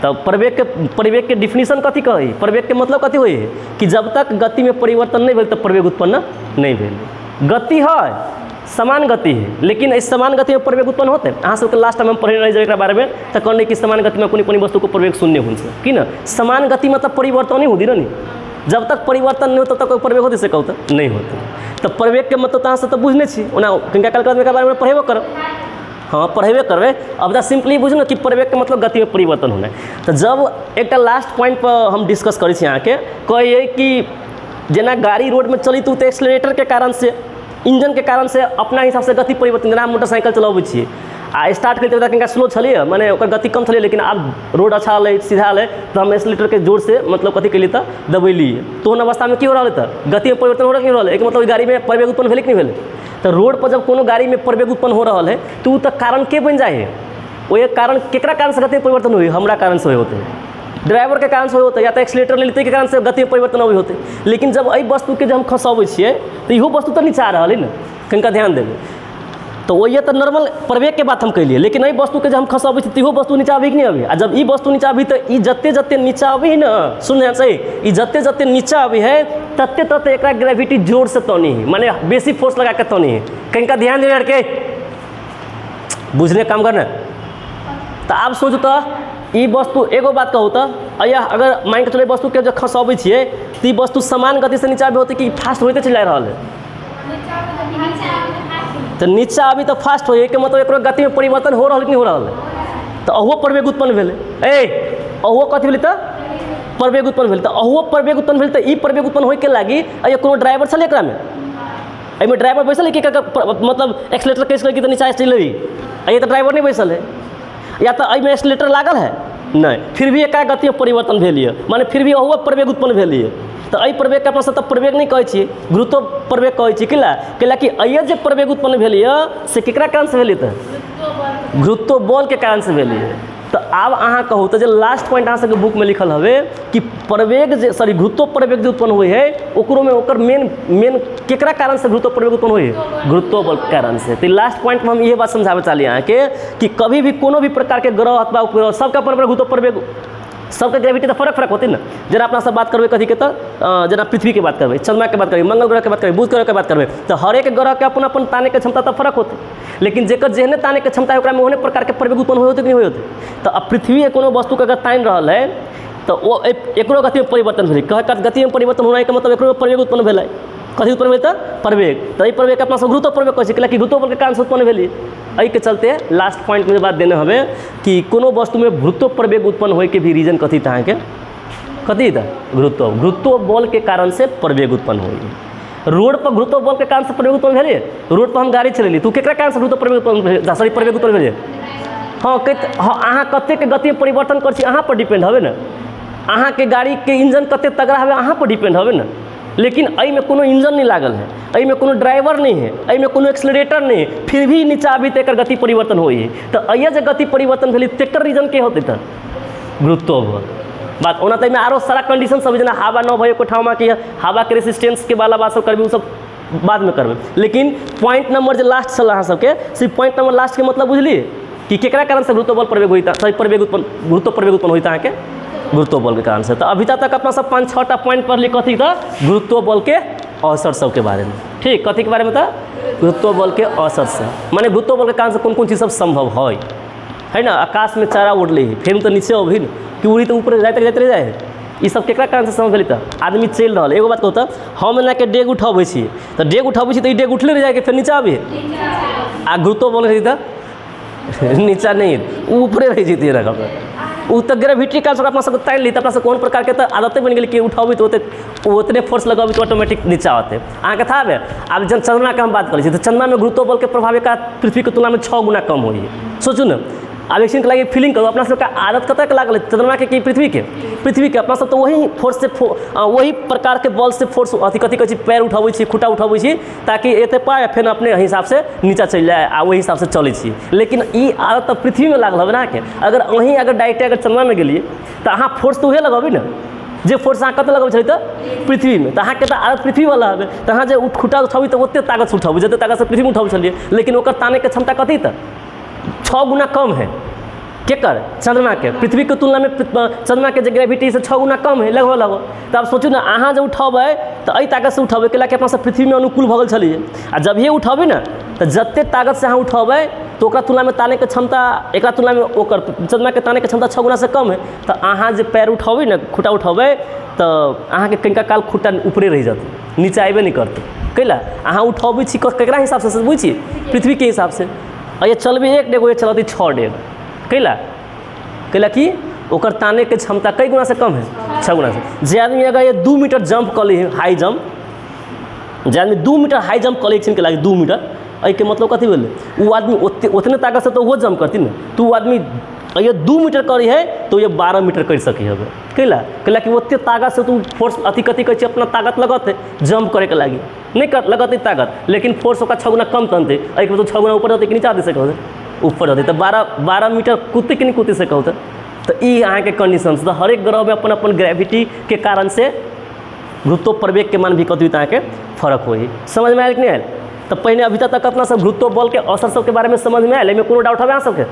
तो प्रवेग के डिफिनीशन कथी कही, प्रवेग के मतलब कथी होई कि जब तक गति में परिवर्तन नहीं भेल तब प्रवेग उत्पन्न नहीं भेल। गति है समान गति है, लेकिन इस समान गति में प्रवेग उत्पन्न होते हैं। अहाँ सबके लास्ट टाइम हम पढ़े रहे एक बारे में तो कहने कि समान गति में कोई वस्तु को प्रवेग शून्य हो कि ना, समान गति मतलब परिवर्तन नहीं होती ना, नहीं जब तक परिवर्तन नहीं होता तब तक प्रवेग होते से कहता नहीं होता। तो प्रवेग के मतलब अहाँ सब तो बुझने छी ओना कनिका काल के बारे में पढ़ेबो कर, हाँ पढ़ेबे करबे। अब तो सिंपली बुझू ना कि प्रवेग के मतलब गति में परिवर्तन होना है। तो जब एक लास्ट पॉइंट पर हम डिस्कस करी अहाँ के कहिए कि जेना गाड़ी रोड में चली तो एक्सेलरेटर के कारण से, इंजन के कारण से अपना हिसाब से गति परिवर्तन, जेना मोटरसाइकिल चलाबै छियै आ स्टार्ट करते कनिका स्लो छलिए, माने ओकर गति कम छलिए, लेकिन अब रोड अच्छा है सीधा है तो हम एक्सेलरेटर के जोर से मतलब कथी के लिए तो दबेलिए, तो उन अवस्था में की हो रहा है तो गति में परिवर्तन हो रहा है कि हो रहा है, एक मतलब गाड़ी में प्रवेग उत्पन्न भेल कि नहीं भेल। तो रोड पर जब कोनो गाड़ी में प्रवेग उत्पन्न हो रहा है तो तो कारण के बन जाए है, वो एक कारण केकरा कारण से गति में परिवर्तन हुई, हमरा कारण से होते हैं, ड्राइवर के कारण से होते या तो एक्सीलेटर लेते के कारण से गति में परिवर्तन अभी होते। लेकिन जब एहि वस्तु के जब हम खसाबै छियै तो इहो वस्तु तो नीचा रहा है ना, कनिका ध्यान देबै। तो वही तो नॉर्मल प्रवेग के बात हम कहिए, लेकिन एहि वस्तु के जब हम खसाबै छी तो वस्तु नीचा अभी कि नहीं अभी, आ जब ई वस्तु नीचा अभी तो ई जते जते नीचा अभी ना, सुन ध्यान से, ई जते जते नीचा अभी है तते तते एकरा ग्रेविटी जोर से तनी है, माने बेसी फोर्स लगा के तनी है। कनिका ध्यान दे लड़के, बुझने काम करना। तो आप सोचो तो ई वस्तु एगो बात कहूँ तो अया अगर मान के चलो वस्तु के जब खसाबै छियै तो ई वस्तु समान गति से नीचा भी होते कि फास्ट होते चला रहा है, तो नीचा अभी तो फास्ट हो के मतलब एक गति में परिवर्तन हो रहा है कि नहीं हो रहा है। तो अहो प्रवेग उत्पन्न भेल, अहो कथी भेल तो प्रवेग उत्पन्न भेल, तो अहो प्रवेग उत्पन्न भेल, तो ई प्रवेग उत्पन्न होय के लागी अय कोनो ड्राइवर छल एकरा में, एहिमे ड्राइवर बैसल है कि मतलब एक्सीलेटर कैस करके तो नीचा चल रही, ये तो ड्राइवर नहीं बैसल है, या तो एहिमे एक्सीलेटर लागल है नहीं, फिर भी एका गति में परिवर्तन भेल है, माने फिर भी अहो प्रवेग उत्पन्न भेल है। तो एहि प्रवेग के अपना सब प्रवेग नहीं कहै छियै, गुरुत्व प्रवेग कहै छियै, कैला कि अय जे प्रवेग उत्पन्न भेल है से केकरा कारण से भेल है, तो गुरुत्व बल के कारण से भेल है। तो आब अहाँ कहू तो जे लास्ट पॉइंट अहाँ सबके बुक में लिखल हवे कि प्रवेग जे सॉरी गुरुत्व प्रवेग जो उत्पन्न हुई है ओकरो में ओकर मेन केकरा कारण से गुरुत्व प्रवेग उत्पन्न हुई है, गुरुत्व बल के कारण से। तो लास्ट पॉइंट में हम ये बात समझावे चाहली अहाँ के कि कभी भी कोनो भी प्रकार के ग्रह अथवा उपग्रह सबका गुरुत्व प्रवेग सबके ग्रेविटी तो फर्क होती ना। जना अपना सब बात करबे कथी के तो जना पृथ्वी के बात करबे, चंद्रमा के बात करबे, मंगल ग्रह के बात करबे, बुध ग्रह के बात करबे, तो हर एक ग्रह के अपन अपन ताने के क्षमता तो फर्क होते, लेकिन जेकर जेहने ताने के क्षमता है ओकरा में ओहने प्रकार के प्रवेग उत्पन्न होते कि नहीं होते। तो अब पृथ्वी कोनो वस्तु के अगर तान रहा है तो वो एकरो गति में परिवर्तन भेल, गति में परिवर्तन होना के मतलब एकरो प्रवेग उत्पन्न भेल, कथी उत्पन्न भेल तो प्रवेग। तो ये प्रवेग अपना सब गुरुत्व प्रवेग कहै छै कि गुरुत्व बल के कारण से उत्पन्न भेल। एहि के चलते लास्ट पॉइंट में बात देने हवे कि कोनो वस्तु में गुरुत्व प्रवेग उत्पन्न होय के भी रीजन कथी था के कथी था, गुरुत्व बल के कारण से प्रवेग उत्पन्न होई। रोड पर गुरुत्व बल के कारण से प्रवेग उत्पन्न भेल, रोड पर हम गाड़ी चलेली तो केकरा कारण से गुरुत्व प्रवेग उत्पन्न भेल, सॉरी प्रवेग उत्पन्न भेल। हाँ अहाँ कते के गति में परिवर्तन कर छी अहाँ पर डिपेंड हवे ना, अहाँ के गाड़ी के इंजन कते तगड़ा हवे अहाँ पर डिपेंड हवे ना। लेकिन एहि में कोनो इंजन नहीं लागल है, एहि में कोनो ड्राइवर नहीं है, एहि में कोनो एक्सीलरेटर नहीं है, फिर भी नीचा अभी तक गति परिवर्तन होई है। तो अय जे गति परिवर्तन भेल तेकर रीजन के होते तो गुरुत्व बल बात। ओना तो आरो सारा कंडीशन सब जना हवा न भए को ठाव में कि हवा के रेसिस्टेंस के वाला बात सब करबे उ सब बाद में करबे, लेकिन पॉइंट नंबर जो लास्ट चल अहाँ सबके सिर्फ पॉइंट नंबर लास्ट के मतलब बुझलिए कि केकरा कारण से गुरुत्व बल प्रवेग होता, सही प्रवेग उत्पन्न गुरुत्व प्रवेग उत्पन्न होता है के गुरुत्व बल के कारण से। तो अभी तक अपना सब 5-6टा पॉइंट पर लिख कथी था गुरुत्व बल के असर सब के बारे में, ठीक कथी के बारे में था गुरुत्व बल के असर से, माने गुरुत्व बल के कारण से कौन कौन चीज़ सब संभव है ना। आकाश में चारा उड़ले फिर तो नीचे अभी कि उड़ी तो ऊपर जाते रह जाए, ये सब केकरा कारण से संभव भेल। तो आदमी चल रहा है, एगो बात कहू तो हम एना के डेग उठाबै छी तो डेग उठाबै छी तो डेग उठले रह जाए फिर नीचा आबे, आ गुरुत्व बल रही तो नीचा नहीं ऊपरे रह जती रखा उ तो ग्रेविटी का अपना सब तान ली तो अपना सब कौन प्रकार के तो आदतें बन गई कि उठाबी तो उतने फोर्स लगाबी तो ऑटोमेटिक नीचा आते। अहाँ के था अब जब चंद्रमा के हम बात करें तो चंद्रमा में गुरुत्व बल के प्रभाव का पृथ्वी के तुलना में 6 गुना कम हो। सोचू ना अब एक के लगे फीलिंग करो अपना सबका आदत कतक लागल चंद्रमा के कि पृथ्वी के अपना सब तो वही फोर्स से वही प्रकार के बल से फोर्स अथी कथी कहै छै पैर उठाबै छी खुटा उठाबै छी ताकि एते पाए फिर अपने हिसाब से नीचा चल जाए आ वही हिसाब से चलै छी। लेकिन ई आदत तो पृथ्वी में लागल है ना के अगर वहीं अगर डायरेक्ट अगर चंद्रमा में गेलिए तो अहाँ फोर्स तो उहे लगेबे ना जे फोर्स अहाँ कतऽ लगबै छलिए तऽ पृथ्वी में, तो अहाँके तऽ आदत पृथ्वी वाला हबे, तो अहाँ जे खुटा उठाबी तो ओते ताकत से उठाबू जते ताकत से पृथ्वी में उठाबै छलिए, लेकिन ओकर ताने के क्षमता कथी तऽ 6 गुना कम है। केकर? चंद्रमा के। पृथ्वी के तुलना में चंद्रमा के ग्रेविटी से 6 गुना कम है लगभग। तो आप सोचू ना, अहाँ जब उठेबै तो अई ताकत से उठेबै कैला कि अपना सब पृथ्वी में अनुकूल भगल छलिए, आ जब ये उठेबै ना तो जते ताकत से अहाँ उठेबै तो ओकरा तुलना में ताने के क्षमता, एकरा तुलना में ओकर चंद्रमा के ताने के क्षमता 6 गुना से कम है। तो अहाँ जे पैर उठेबै ना, खुटा उठेबै तो अहाँ के कनिका काल खुटा ऊपरे रह जाते, नीचे आबे नहीं करते। कैला? अहाँ उठेबै छी केकरा हिसाब से बुझी छी? पृथ्वी के हिसाब से। और ये चलबे 1 डेग, ये चलती 6 डेग। कैला? कैला कि ओकर ताने के क्षमता कई गुना से कम है, 6 गुना से। जे आदमी अगर ये 2 मीटर जंप कर ली, हाई जंप, जे आदमी 2 मीटर हाई जंप कर ली के लागे 2 मीटर, अई के मतलब कथी बोले? वो आदमी उतने ताकत से तो वो जंप करती ना, तो वो आदमी ये 2 मीटर करी है तो ये 12 मीटर कर सकी है। कैला? कैला कि ओते ताकत से तू फोर्स अति कथी कहै छै अपना ताकत लगत है जंप करे के लागी, नहीं कर लगत है ताकत, लेकिन फोर्स ओका 6 गुना कम तनते। अई के मतलब 6 गुना ऊपर रहते कि नीचा दे सके होते, ऊपर रहते। तो 12 मीटर कूदते कि नहीं कूद सके होते। तो ये अहाँ के कंडीशन। तो हर एक ग्रह में अपन अपन ग्रेविटी के कारण से गुरुत्व प्रवेग के मान भी कथी अहाँ के फर्क होई। समझ में आयल कि नहीं आयल? तो पहले अभी तक अपना सब गुरुत्व बल के असर सब के बारे में समझ में आयल, एहिमे कोनो डाउट हवे अहाँ सबके?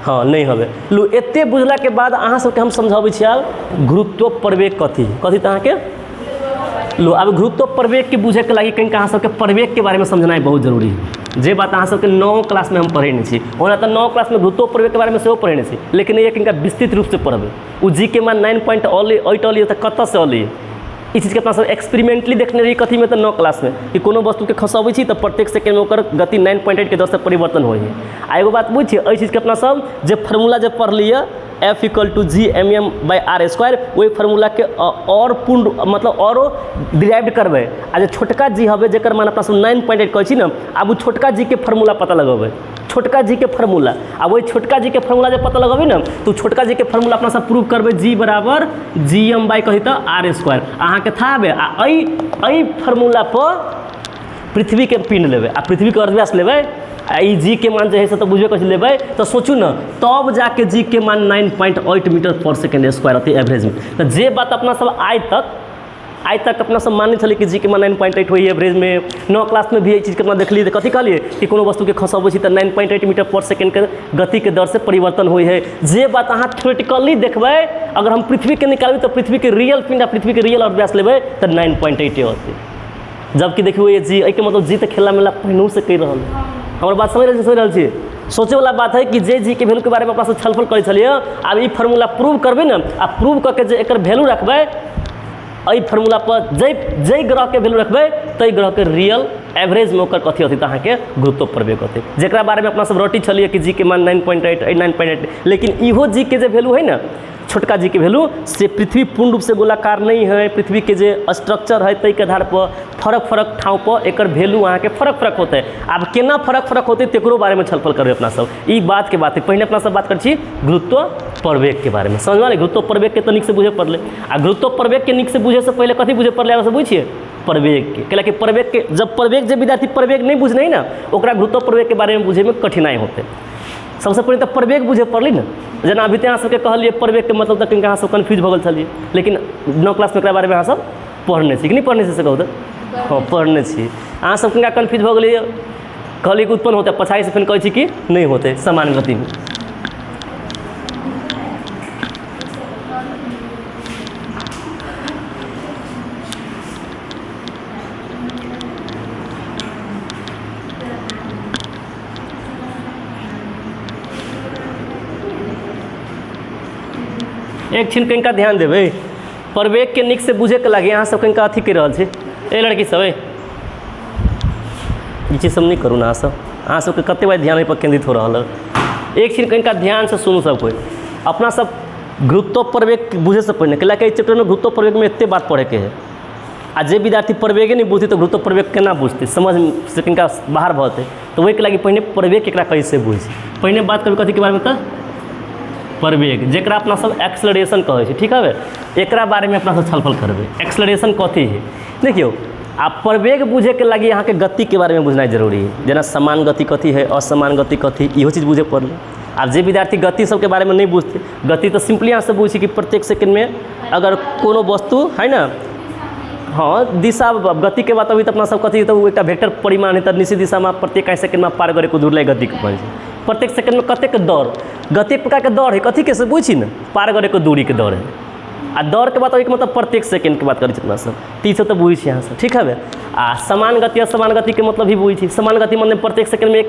हाँ नहीं हवे। लू एते बुझला के बाद अहाँ सबके हम समझाबै छी आब गुरुत्व प्रवेग कथी कथी तऽ अहाँके। लो अब गुरुत्व प्रवेग के बुझे के लगी कहीं अहाँ सबके प्रवेग के बारे में समझना बहुत जरूरी है। जे बात अहाँ सबके 9 क्लास में हम पढ़ेने छी, ओना तऽ 9 क्लास में गुरुत्व प्रवेग के बारे में सेहो पढ़ेने छी, लेकिन ये कनिका विस्तृत रूप से पढ़बै। उ जी के मान 9.8 अलिए तऽ कतऽ से अलिए, ई चीज़ के अपना सब एक्सपेरिमेंटली देखने रही कथी में, तो 9 क्लास में कि कोनो वस्तु के खसबै छी तो प्रत्येक सेकेंड में ओकर गति 9.8 के दर से परिवर्तन होइ है। आ एगो बात बुझिए, एहि चीज़ के अपना सब जे फार्मूला जे पढ़लिए F = G/m/r², वही फार्मूला के और पूर्ण मतलब औरो डिराइव करबै। आ जे छोटका जी हवे जेकर मान अपना सब 9.8 कहै छी ना, आब उ छोटका जी के फार्मूला पता लगेबै, छोटका जी के फार्मूला। आ वही छोटका जी के फार्मूला जब पता लगेबै ना, तो छोटका जी के फार्मूला अपना सब प्रूव करबै G = Gm/ कही तो r²। अहाँ के था बे आ अई फार्मूला पर पृथ्वी के पिंड लेबै आ पृथ्वी के अर्धव्यास लेबै, आ ई जी के मान जे है से तो बुझबे कैसे लेबै। तो सोचू ना, तब जाके जी के मान 9.8 मीटर/सेकेंड² अति एवरेज में। तो जे बात अपना सब आज तक अपना सब मानने चलिए कि जी के मान 9.8 हुई एवरेज में। 9 क्लास में भी ये चीज़ कितना देख ली, कथी कहलिए कि कोनो वस्तु के खसबै छी तो 9.8 मीटर/सेकेंड के गति के दर से परिवर्तन हुई है। जे बात अहाँ थ्योरेटिकली देखबै, अगर हम पृथ्वी के निकालबै तो पृथ्वी के रियल पिंड आ पृथ्वी के रियल अर्धव्यास लेबै तो 9.8 होते। जबकि देखियो ये जी, के मतलब जी तो खेला मेला पहिनू से कहि रहल है। हमारे बात समझ रही छी? सोचे वाला बात है कि जे जी के वैल्यू के बारे में अपना सब छलफल करे छलिए, आब ई फार्मूला प्रूव करबै ना, आ प्रूव करके जे एकर वैल्यू रखबै, एहि फार्मूला पर जै ग्रह के वैल्यू रखबै तै ग्रह के रियल एवरेज में ओकर कथी होती तो अहाँ के गुरुत्व प्रवेग होते, जेकरा बारे में अपना सब रटी छलिए कि जी के मान 9.8, लेकिन इहो जी के जे वैल्यू है ना, छोटका जी के वैल्यू से पृथ्वी पूर्ण रूप से गोलाकार नहीं है। पृथ्वी के जे स्ट्रक्चर है तई के आधार पर फरक ठाव पर एकर वैल्यू अहाँ के फरक होते है। आब केना फरक होते तेकरो बारे में छलफल करबै अपना सब। ई बात के बात है, पहले अपना सब बात कर छी गुरुत्व प्रवेग के बारे में। समझ में? गुरुत्व प्रवेग के तो निक से बुझे पड़ले, आ गुरुत्व प्रवेग के निक से बुझे से पहले कथी बुझे पड़ले अगर से बुझिए प्रवेग के। कैला कि प्रवेग के जब प्रवेग जे विद्यार्थी प्रवेग नहीं बुझने ना, ओकरा गुरुत्व प्रवेग के बारे में बुझे में कठिनाई होते। सबसे पहले तो प्रवेग बुझे पड़ली ना, जना अभी अहाँ सबके कहलिए प्रवेग के मतलब तक अहाँ सब कन्फ्यूज भगल छलिए, लेकिन 9 क्लास में एकरा बारे में अहाँ सब पढ़ने छी कि नहीं पढ़ने से कहू तो? हाँ पढ़ने छी। अहाँ सब कनिका कन्फ्यूज भऽ गेलिए, कहलिए कि उत्पन्न होते, पछाई से फिर कहै छी कि नहीं होते समान गति में। एक छिन कनिका ध्यान देबै, प्रवेग के निक से बुझे के लगे अहाँ सब कनिका अथी कर रहल छी। ए लड़की सब ई चीज सब नहीं करू ना, अहाँ सबके कते बार ध्यान पर केंद्रित हो रहा है। एक छिन कनिका ध्यान से सुनू सब कोई। अपना सब गुरुत्व प्रवेग बुझे से पहले कैला कि चैप्टर में गुरुत्व प्रवेग में एते बात पढ़े के है, आ जे विद्यार्थी प्रवेगे नहीं बुझती तो गुरुत्व प्रवेग केना बुझती, समझ से कनिका बाहर भते। तो वही के लगी पहले प्रवेग केकरा कैसे बुझी, पहले बात करबै कथी के बारे में तो प्रवेग, जेकरा अपना सब एक्सेलरेशन कहै छै। ठीक है, एकरा बारे में अपना सब छलफल करबै। एक्सेलरेशन कथी है देखियो, आप प्रवेग बुझे के लगी यहाँ के गति के बारे में बुझना जरूरी है। जना समान गति कथी है, असमान गति कथी, इहो चीज़ बुझे पड़ल। आब जे विद्यार्थी गति सबके बारे में नहीं बुझते, गति तो सिंपली यहाँ से बुझी कि प्रत्येक सेकंड में अगर कोनो वस्तु है ना, हाँ दिशा गति के बात अभी तो अपना सब कथी तो एक वेक्टर परिमाण है, तो निश्चित दिशा में प्रत्येक सेकंड में पार करे को दूर गति के बन प्रत्येक सेकंड में कतेक दौड़, गति एक प्रकार के दौड़ है, कथी के से बुझी ना, पार करे को दूरी के दौड़ है। आ दौड़ के बात मतलब प्रत्येक सेकंड के बात करी अपना सब, तीसरे तो बुझी यहाँ से, ठीक है। आ समान गति असमान गति के मतलब भी बुझी, समान गति मतलब प्रत्येक सेकंड में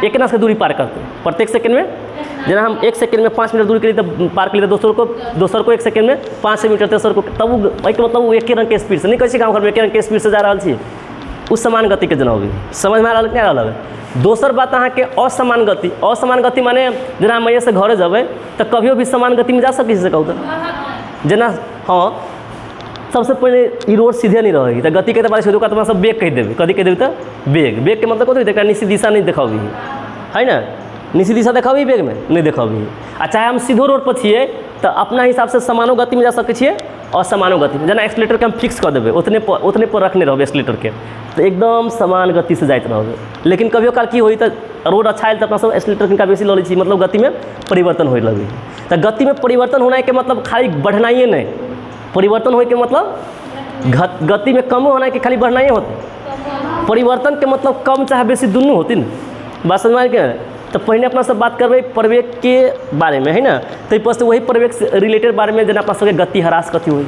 एक ना से दूरी पार करते हैं प्रत्येक सेकंड में। जना हम 1 सेकंड में 5 मीटर दूरी के लिए पार कर लिए, दोसर को 1 सेकंड में 5 मीटर, तेसर को तब मतलब वो एक रंग के स्पीड से नहीं कैसे गाँव घर में एक रंग के स्पीड से जा रहा है, उस समान गति के जना भी समझ में आ रहा है। रहा दोसर बात अहाँ के असमान गति माने जना हम से घरे जब तो कभियो भी समान गति में जा सकै से कहू तो जना हाँ सबसे पहले ई रोड सीधे नहीं रहेगी तो गति के बारे में तो सब बेग कह देवे, कथी कह देवे तो बेग के मतलब कथी निश्चित दिशा नहीं देखाबी है ना, निश्चित दिशा देखाबी बेग में नहीं देखाबी। आ चाहे हम सीधो रोड पर छिए तो अपना हिसाब से समानो गति में जा सकै छिए और समानो गति में, जना एक्सीलेटर के हम फिक्स कर देवे उतने पर रखने रहबे एक्सीलेटर के तो एकदम समान गति से जाते रहबे। लेकिन कभियो काल की होई तो रोड अच्छा है तो अपना सब एक्सीलेटर कनिका बेसी लऽ लै छी, मतलब गति में परिवर्तन होए लगे। तो गति में परिवर्तन होना के मतलब खाली बढ़नाइए नहीं, परिवर्तन होए के मतलब गति में कम होना है कि खाली बढ़नाइए होते, परिवर्तन के मतलब कम चाहे बेसी दुनू होती न, बात समझ में के। तो पहले अपना सब बात करबे प्रवेग के बारे में है ना, तो पस वही प्रवेग से रिलेटेड बारे में जना अपना सबके गति ह्रास कथी हुई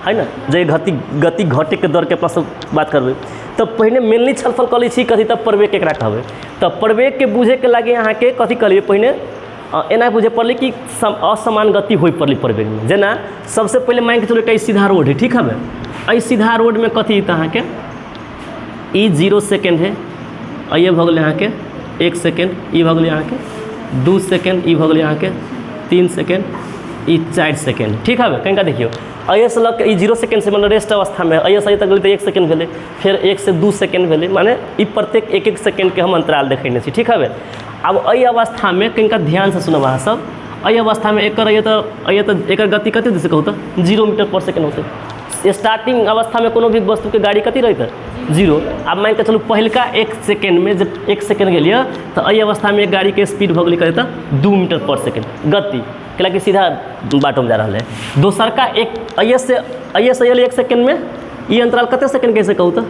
है ना, जे गति घटे के दर के अपना सब बात करबे। तो पहले मेनली छलफल कर ली छी कथी तब प्रवेग केकरा कहबे। तो प्रवेग के बुझे के लागे यहाँ के कथी करिए पहले एना बुझे पड़ली कि असमान गति हो पड़ली प्रवेग में। जना सबसे पहले मान के चलो कई सीधा रोड है, ठीक है, अई सीधा रोड में कथी तो अहाँ के ई 0 सेकेंड है, ये भऽ गेलै अहाँ के 1 सेकेंड, ई भऽ गेलै अहाँ के 2 सेकेंड, ई भऽ गेलै अहाँ के 3 सेकेंड, ई 4 सेकेंड, ठीक है। कनिका देखियो अये से लग के 0 सेकेंड से मतलब रेस्ट अवस्था में अये से तक गेलै तो 1 सेकेंड भेलै, फिर 1 से 2 सेकेंड भेलै, माने ई प्रत्येक 1-1 सेकेंड के हम अंतराल देखने छी, ठीक है। अब अई अवस्था में कनिका ध्यान से सुनब अहाँ सब, अई अवस्था में एकर एकर गति कते से कहू तो 0 मीटर पर सेकेंड होते। स्टार्टिंग अवस्था में कोनो भी वस्तु के गाड़ी कति रहते 0। अब मान के चलू पहिलका 1 सेकेंड में जब 1 सेकेंड गेलिए तो अई अवस्था में एक गाड़ी के स्पीड भऽ गेलै कहते 2 मीटर पर सेकेंड गति, कैलाकि सीधा बाटो में जा रहा है। दोसर का अये से 1 सेकेंड में ई अंतराल कते सेकेंड कैसे कहू तो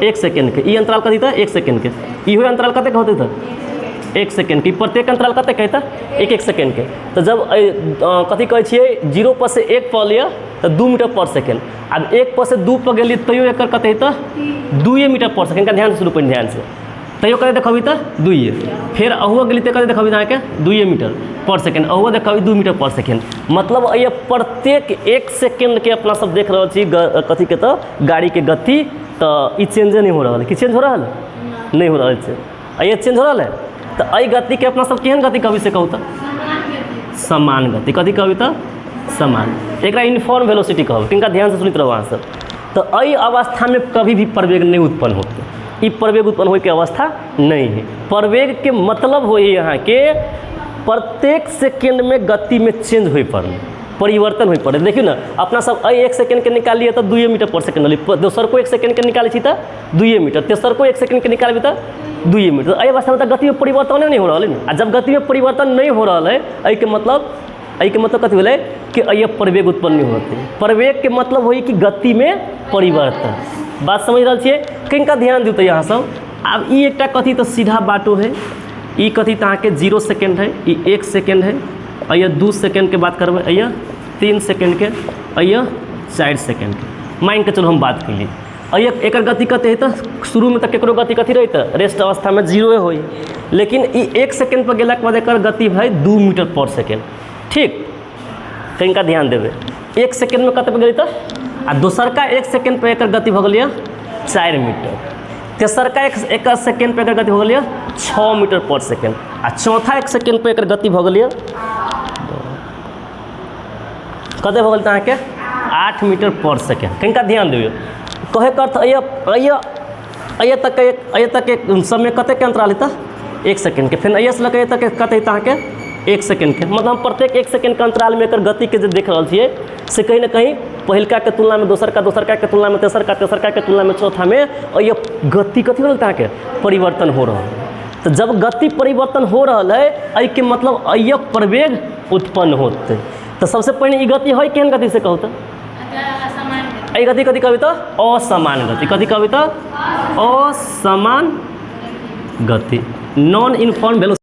1 सेकेंड के, ई अंतराल कथी था 1 सेकेंड के, इहो अंतराल कते कहते था 1 सेकेंड की, प्रत्येक अंतराल कते कहता 1-1 सेकेंड के। तो जब कथी कहै छियै 0 पर से 1 पर लिया तो 2 मीटर पर सेकेंड, अब 1 पर से 2 पर गेलिए तैयो एकर कते तो 2 मीटर पर सेकेंड का ध्यान से शुरू पर ध्यान से तैयो कते देखबी तो 2, फिर अहुआ गेली तो कते देखबी अहाँ के 2 मीटर पर सेकेंड, अहुआ देखबी 2 मीटर पर सेकेंड, मतलब ये प्रत्येक 1 सेकेंड के अपना सब देख रहा छी कथी के तो गाड़ी के गति तो ई चेंज नहीं हो रहा है, कि चेंज हो रहा है नहीं हो रहा है, ये चेंज हो रहा है। तो अई गति के अपना सब केहन गति कभी से कहू तो समान गति, कथी कहबी तो समान, एकरा यूनिफॉर्म वेलोसिटी कहब, तिनका ध्यान से सुनित रहो अहाँ सब। तो अई अवस्था में कभी भी प्रवेग नहीं उत्पन्न होते, ई प्रवेग उत्पन्न होए के अवस्था नहीं है। प्रवेग के मतलब हो यहाँ के प्रत्येक सेकेंड में गति में चेंज हो पड़े, परिवर्तन हो पड़े। देखियो ना अपना सब अई 1 सेकेंड के निकालिए तो 2 मीटर पर सेकेंड, दोसर को 1 सेकेंड के निकाली छी तो 2 मीटर, तेसर को 1 सेकेंड के निकालबी तो 2 मीटर। अई अवस्था में तो गति में परिवर्तन नहीं हो रहा है ना, जब गति में परिवर्तन नहीं हो रहा है अई के मतलब कथी भेलै कि अई प्रवेग उत्पन्न नहीं होते। प्रवेग के मतलब होई कि गति में परिवर्तन, बात समझ रहा छिए, कनिका ध्यान दियौ तो यहाँ सब। अब ई एकटा कथी तो सीधा बाटो है, ई कथी तो अहाँ के 0 सेकेंड है, ई 1 सेकेंड है, अइया 2 सेकेंड के बात करबै, अइया 3 सेकेंड के, अइया 4 सेकेंड के, मान के चलो हम बात कर ली। अइया एकर गति कते है तो शुरू में तक केकरो गति कथी रही तो रेस्ट अवस्था में 0 होई, लेकिन ई 1 सेकेंड पर गेला के बाद एकर गति भाई 2 मीटर पर सेकेंड, ठीक, कनिका ध्यान देवे। 1 सेकेंड में कते पर गेली तो आ दोसर का 1 सेकेंड पर एकर गति भऽ गेलै 4 मीटर, तेसर का 1 सेकेंड पर एकर गति भऽ गेलै 6 मीटर पर सेकेंड, आ चौथा 1 सेकेंड पर एकर गति भऽ गेलै कते भऽ गेल अहाँ के 8 मीटर पर सेकेंड। कनिका ध्यान दियौ, कहे के अर्थ अइया तक एक समय कते के अंतराल है 1 सेकेंड के, फिर अइया से लगे तक कते अहाँ के 1 सेकेंड के, मतलब हम प्रत्येक 1 सेकेंड के अंतराल में एकर गति के जो देख रहा छिए से कहीं ना कहीं पहिलका के तुलना में दोसर का के तुलना में तेसर का के तुलना में चौथा में और ये गति कथी हो अहाँ के परिवर्तन हो रहा है। तो जब गति परिवर्तन हो रहा है अ के मतलब अय प्रवेग उत्पन्न होते। तो सबसे पहले ई गति है केहन गति से कहू तो अ गति कथी कहबी तो असमान गति। कथी कहबी तो असमान गति, नॉन यूनिफॉर्म वेलोसिटी।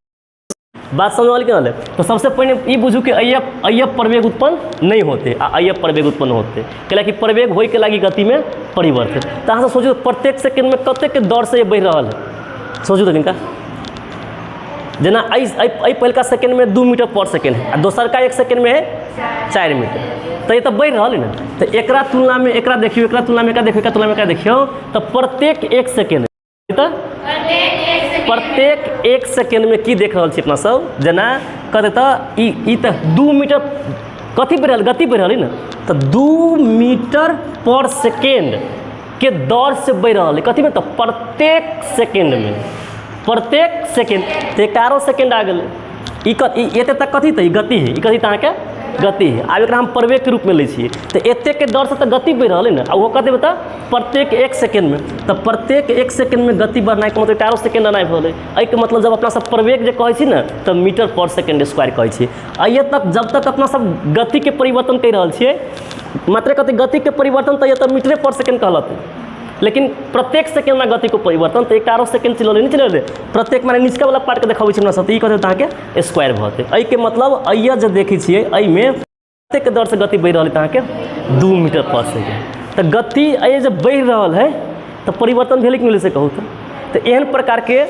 बात समझ वाली क्या है? तो सबसे पहले ये बुझू कि अय प्रवेग उत्पन्न नहीं होते आ अय प्रवेग उत्पन्न होते कैला कि प्रवेग होय के लागी गति में परिवर्तन। तो अहाँ सोचू प्रत्येक सेकंड में कते के दर से ये बढ़ रहा है, सोचू तो किनका जना पहलका सेकंड में 2 मीटर पर सेकंड है, दोसर का 1 सेकंड में है 4 मीटर। तो ये तो बढ़ रहा है ना। तो एकरा तुलना में एकरा देखियो, एकरा तुलना में एकरा देखियो, एकरा तुलना में एकरा देखियो, तो प्रत्येक 1 सेकंड प्रत्येक 1 सेकंड में की देख रहा छी अपना सब जना कहते तो ई तो 2 मीटर कथी बढ़ गति बढ़ रही ना। तो 2 मीटर पर सेकेंड के दर से बढ़ रहा है कथी में तो प्रत्येक सेकंड में, प्रत्येक सेकंड। तो 11 सेकंड आ गए एते तक कथी तो गति है, कथी तो के गति है। अब एक हम प्रवेग के रूप में ले छिए तो एते के दर से तो गति बढ़ रहा है ना। वो कथी बता प्रत्येक 1 सेकंड में। तो प्रत्येक 1 सेकंड में गति बढ़ना के मतलब 11 सेकंड आना भले। अई के मतलब जब अपना सब प्रवेग जे कहै छी ना तो मीटर पर सेकंड स्क्वायर कहै छी। अये तक जब तक अपना सब गति के परिवर्तन कर रहा छिए मात्र कथी गति के परिवर्तन तो ये तो मीटर पर सेकंड कहलत, लेकिन प्रत्येक सेकंड में गति को परिवर्तन तो 11 सेकंड चल नहीं चल प्रत्येक माने निचका वाला पार्ट के देखाबै छी हमरा सब ई कहते ताके स्क्वायर भते। अई के मतलब अय जे देखै छिए अई में प्रत्येक दर से गति बढ़ रहा है ताके 2 मीटर पर सेकंड। तो गति अय जे बढ़ रहा है तो परिवर्तन भेल कि मिले से कहू तो एहन प्रकार के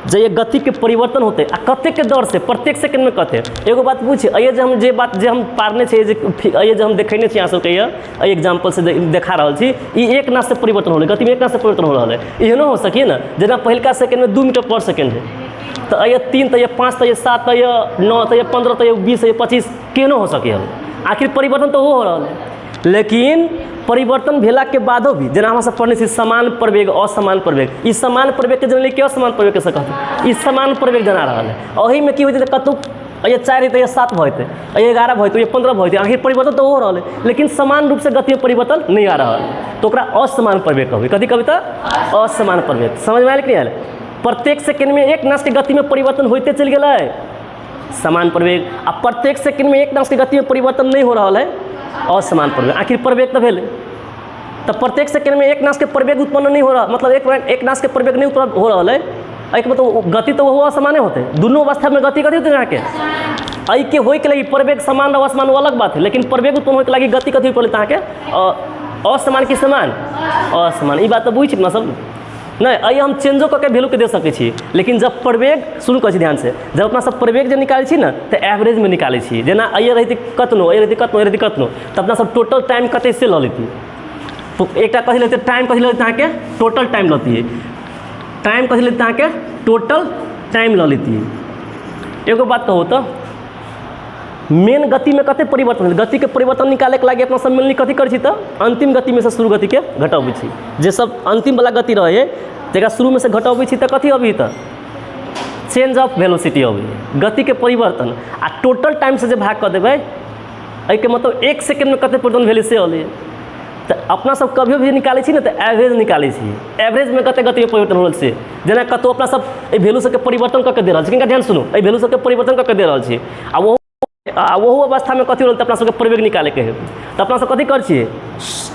जे ये गति के परिवर्तन होते आ कते के दर से प्रत्येक सेकंड में कते। एगो बात पूछे अये जे बात जे हम पारने छे अये जे हम देखने छी अहाँ सबके ये एग्जाम्पल से देखा रहा छी ई 1 नास से परिवर्तन हो गति में 1 नास से परिवर्तन हो रहा है। एहनो हो सके ना जना पहलका सेकंड में 2 मीटर पर सेकंड है तो अये 3 तो ये 5 तो ये 7 तो ये 9 तो ये 15 तो ये 20 तो ये 25 केनो हो सके आखिर परिवर्तन तो हो रहा है। लेकिन परिवर्तन भेला के बादो भी जना हम सब पढ़ने से समान प्रवेग असमान प्रवेग ई समान प्रवेग के जनले के असमान प्रवेग के से कहते ई समान प्रवेग जना रहा है। ओही में की होते कतु ये 4 तो ये 7 भते ये 11 भते ये 15 भते आखिर परिवर्तन तो हो रहा है लेकिन समान रूप से गति में परिवर्तन नहीं आ रहा है तो ओकरा असमान प्रवेग कहबे। कथी कहबे तो असमान प्रवेग। समझ में आयल कि नहीं आयल? प्रत्येक सेकंड में 1 नास के गति में परिवर्तन होते चल गया है समान प्रवेग आ प्रत्येक सेकंड में 1 नास के गति में परिवर्तन नहीं हो रहा है असमान प्रवेग। आखिर प्रवेग तो भेल तो प्रत्येक सेकंड में 1 नास के प्रवेग उत्पन्न नहीं हो रहा मतलब एक नास के प्रवेग नहीं उत्पन्न हो रहा है। एक मतलब गति तो वो असमाने होते दोनों अवस्था में गति कथी होते यहाँ के अई के होय के लगी प्रवेग समान और असमान वो अलग बात है लेकिन प्रवेग उत्पन्न होय के लगी गति कथी पड़े अहाँ के असमान की समान असमान। ई बात तो बुझ ना सब नहीं अई हम चेंजो करके वैल्यू के दे सके छी लेकिन जब प्रवेग सुन कर ध्यान से जब अपना सब प्रवेग जो निकाले छी ना तो एवरेज में निकाले छी जेना अय रहती कतनो अय रहती कतनो अय रहती कतनो तो अपना सब टोटल टाइम कते से ल लेती तो एक कथी लेते टाइम कथी लेते अहाँ के टोटल टाइम लेती है टाइम कथी लेते अहाँ के टोटल टाइम ल लेती है। एगो बात कहो तो मेन गति में कते परिवर्तन गति के परिवर्तन निकाले के लगे अपना सब मिलनी कथी कर छी तो अंतिम गति में से शुरू गति के घटाबै छी जे सब अंतिम वाला गति रहे तेरा शुरू में से घटाबै छी तो कथी अभी तो चेंज ऑफ वेलोसिटी अभी गति के परिवर्तन आ टोटल टाइम से जे भाग कर देबै अई के मतलब 1 सेकंड में कते परिवर्तन भेल से अले। तो अपना सब कभी भी निकाले छी ना तो एवरेज निकाले छी एवरेज में कते गति में परिवर्तन होल से जना कतो अपना सब ए वैल्यू सब के परिवर्तन करके दे रहल छी किनका ध्यान सुनो ए वैल्यू सब के परिवर्तन करके दे रहल छी आ वो अवस्था में कथी होल तो अपना सब के प्रवेग निकाले के है तो अपना सब कथी कर छिए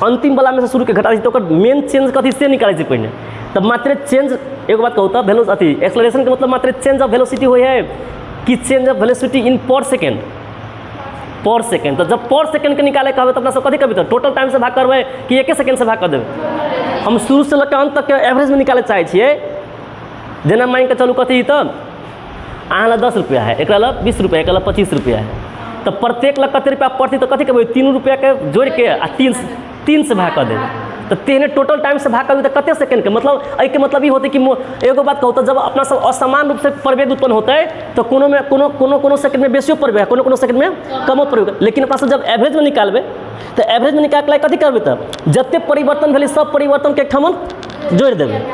अंतिम वाला में से शुरू के घटा छी तो ओकर मेन चेंज कथी से निकाले छी पहिने तब मात्र चेंज। एगो बात कहू तो वेलोसिटी अथी एक्सेलरेशन के मतलब मात्र चेंज ऑफ वेलोसिटी होय है कि चेंज ऑफ वेलोसिटी इन पर सेकंड तो जब पर सेकंड के निकाले कहबे तो अपना सब कथी करबे तो टोटल टाइम से भाग करबे कि 1 सेकंड से भाग कर देबे। हम शुरू से लेकर अंत तक के एवरेज में निकाले चाहे छिए जेना मान के चलू कथी तो अहाँ ला 10 रुपया है एक ला 20 रुपया एक ला 25 रुपया है तो प्रत्येक ला कते रुपया पड़ती तो कथी करबे 3 रुपया के जोड़ के आ 3 से भाग कर देबे तो तेने टोटल टाइम से भाग करबे तो कते सेकंड के मतलब अई के मतलब ई होते कि एगो बात कहू तो जब अपना सब असमान रूप से प्रवेग उत्पन्न होता है तो कोनो सेकंड में बेसियो प्रवेग कोनो सेकंड में कमो प्रवेग लेकिन अपना सब जब एवरेज में निकालबे तो एवरेज में निकाल के कथी करबे तो जते परिवर्तन भेले सब परिवर्तन के ठमन जोड़ देबे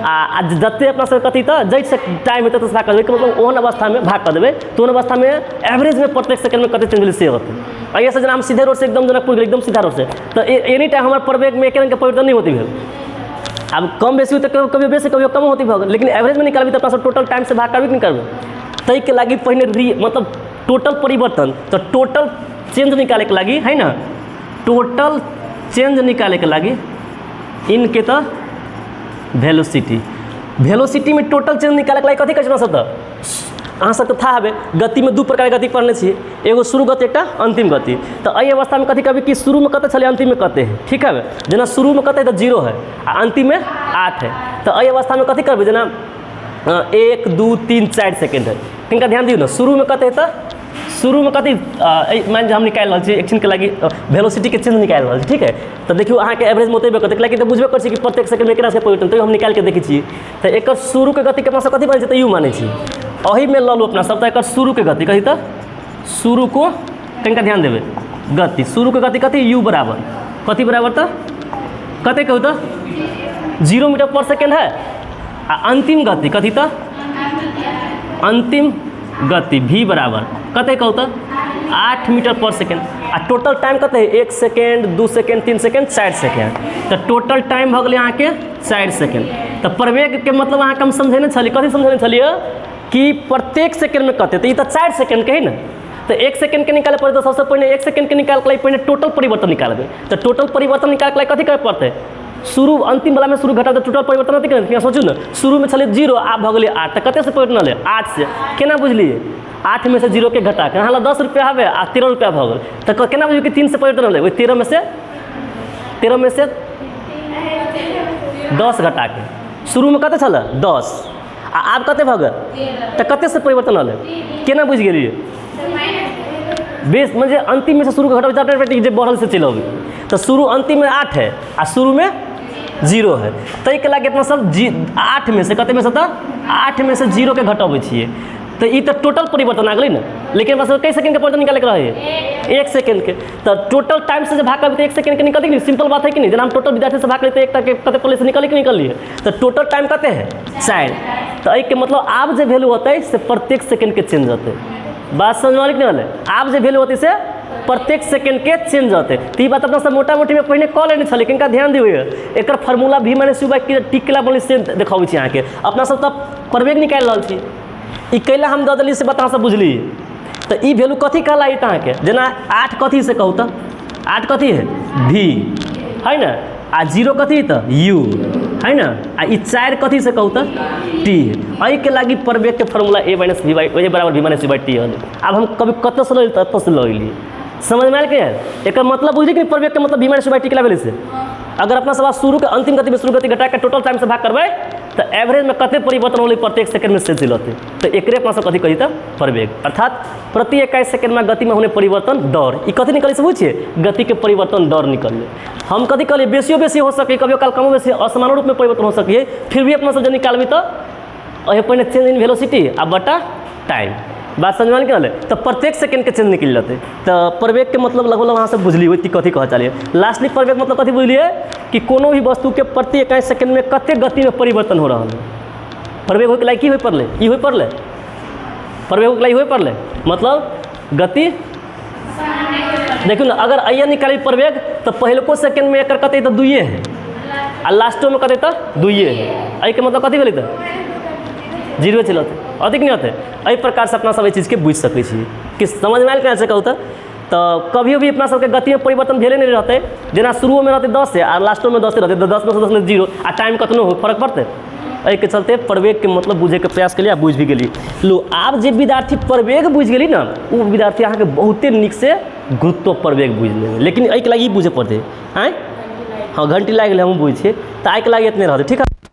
आ जते अपना सब कथी तो जै से टाइम होता तो भाग कर देबे मतलब ओहन अवस्था में भाग कर देबे तो ओहन अवस्था में एवरेज में प्रत्येक सेकंड में कते चेंज भेले से होते। अइए से जना हम सीधे रोड से एकदम जनकपुर एकदम सीधा रोड से तो एनी टाइम हमारे प्रवेग में एक रंग के परिवर्तन नहीं होती है अब कम बेसी होते कभी बेसी कभी कम होती भगल, लेकिन एवरेज में निकालबी तो अपना सब टोटल टाइम से भाग करबी कि नहीं करबे। तई के लागी पहले मतलब टोटल परिवर्तन, तो टोटल चेंज निकाले के लागी है ना, टोटल चेंज निकाले के लागी इनके तो वेलोसिटी में टोटल चेंज निकाले के लागी कथी कहना सब अहाँ सबके था हवे गति में दू प्रकार के गति पढ़ने छी, एगो शुरू गति एक अंतिम गति। तो अई अवस्था में कथी कहबी कि शुरू में कते चले अंतिम में कते है, ठीक है। जना शुरू में कते तो 0 है आ अंतिम में 8 है। तो अई अवस्था में कथी करबे जना 1 2 3 4 सेकेंड है, किनका ध्यान दियो ना। शुरू में कते तो शुरू में कथी मान हम निकाल रहा एक के लगी वेलोसिटी के चेंज निकाल रहा, ठीक है। तो देखियो अहाँ के एवरेज में ओतबे करते लेकिन तो बुझबे कर छी कि प्रत्येक सेकंड में केना से परिवर्तन, तो हम निकाल के देखी छी। तो एक शुरू के गति के अपना सब कथी बन छै तो यू माने छी, अही में ल लो अपना सब। तो एक शुरू के गति कही तो शुरू को कनिका ध्यान देवे गति, शुरू के गति कथी यू बराबर कथी बराबर तो कते कहू तो 0 मीटर पर सेकेंड है। आ अंतिम गति कथी तो अंतिम गति v बराबर कते कहू तो 8 मीटर पर सेकेंड। आ टोटल टाइम कते है 1 सेकेंड 2 सेकेंड 3 सेकेंड 4 सेकेंड। तो टोटल टाइम भ गए अहाँ के 4 सेकेंड। तो प्रवेग के मतलब अहाँ हम समझेने छली कथी समझेने छलिए कि प्रत्येक सेकेंड में कते, तो ये तो 4 सेकेंड के है ना। तो 1 सेकेंड के निकाले पड़े तो सबसे पहले 1 सेकेंड के निकाल के पहले टोटल परिवर्तन निकालबे। तो टोटल परिवर्तन निकाल के कथी करे पड़ते, शुरू अंतिम वाला में शुरू घटा तो टोटल परिवर्तन नहीं करें। सोचू ना शुरू में चले 0 आप भगले 8, तो कते से परिवर्तन ले 8 से, केना बुझलिए 8 में से 0 के घटा के हाँ 10 रुपया हवे आ 13 रुपया भगल। तो केना बुझिए कि 3 से परिवर्तन ले, वही 13 में से 10 घटा के शुरू में कते चल 10 आ आप कते भगल, तो कते से परिवर्तन ले केना बुझ गेलिए 20 म्हणजे अंतिम में से शुरू के घटा ऑटोमेटिक बढ़ल से चल। तो शुरू अंतिम में 8 है आ शुरू में 0 है। तई के लागे अपना सब 8 में से कते में से तो 8 में से 0 के घटाबे छिए। तो ये तो टोटल परिवर्तन आ गई ना, लेकिन बस कई सेकंड के परिवर्तन निकाले के रहे 1 सेकंड के। तो टोटल टाइम से जब भाग करते 1 सेकंड के निकलती नहीं, सिंपल बात है कि नहीं। जब हम टोटल विद्यार्थी से भाग करते एक तक कते पहले से निकल के निकल लिए, तो टोटल टाइम कते है 4। तो अई के मतलब आप जो वैल्यू होता है से प्रत्येक सेकंड के चेंज होते, बात समझ में नहीं वाले। आप जो वैल्यू होती से प्रत्येक सेकंड के चेंज होते। तो ये बात अपना सब मोटा मोटी में पहले कह लेने छे, लेकिन ध्यान दिए एक फार्मूला भी मैंने सुबह टिकला बोली से देखाबी छी। अहाँके अपना सब तब प्रवेग निकाल रहा छी, ई कैला हम दे दिली से बता सब बुझली। तो ई वैल्यू कथी कहला अहाँके जना 8 कथी से कहू तो 8 कथी है v है ना, आ 0 कथी तो u है ना, आ ई 4 कथी से कहू तो t। अई के लागी प्रवेग के फार्मूला a - v बराबर v - c t है। अब हम कभी कत से तत्व से ली समझ में आयल के एक मतलब बुझली कि प्रवेग के मतलब v - t के लेवल से। अगर अपना सवाल शुरू के अंतिम गति में शुरू गति घटा के टोटल टाइम से भाग करबे तो एवरेज में कते परिवर्तन होले प्रत्येक सेकंड में से होते। तो एकरे अपना सब कथी कही तो प्रवेग, अर्थात प्रति इकाई सेकंड में गति में होने परिवर्तन दौड़। ई कथी निकली से बुझिए गति के परिवर्तन दौड़ निकलिए। हम कथी कहलिए बेसियो बेसी हो सके, कभी काल कमो बेसी असमान रूप में परिवर्तन हो सके, फिर भी अपना सब जो निकालबी तो पहले चेंज इन वेलोसिटी आ बटा टाइम। बात समझ में क्या। तो प्रत्येक सेकंड के चेंज निकल जाते। तो प्रवेग के मतलब लगभग वहाँ से बुझली हुई कथी कह चलिए। लास्टली प्रवेग मतलब कथी बुझलिए कि कोनो भी वस्तु के प्रति इकाई सेकंड में कते गति में परिवर्तन हो रहा है। प्रवेग हो के लायक की हो पड़ले ई हो पड़ले प्रवेग हो के लायक हो पड़ले मतलब गति। देखियो ना अगर आइए निकाली प्रवेग तो पहलको सेकंड में एकर कते तो 2 है आ लास्टो में कते तो 2 है। आई के मतलब कथी भेलै तो 0 चलते अधिक नहीं होते। एहि प्रकार से अपना सब चीज़ के बुझ सकै छी कि समझ में आयल केना से कहू तो कभी भी अपना सबके गति में परिवर्तन भेले नहीं रहते। जना शुरू में रहते 10 से आ लास्टो में 10 रहते, तो 10 में से 10 में 0 आ टाइम कतनो हो फर्क पड़ते। एहि के चलते प्रवेग के मतलब बुझे के प्रयास के लिए बुझ भी गेली। लो आप जे विद्यार्थी प्रवेग बुझ गेली ना वो विद्यार्थी अहाँ के बहुते निक से गुरुत्व प्रवेग बुझ लेंगे। लेकिन एहि के लागी बुझे पड़ते आँय हाँ घंटी लाग गए हम बुझे तो आइ के लागी इतने रहते ठीक है।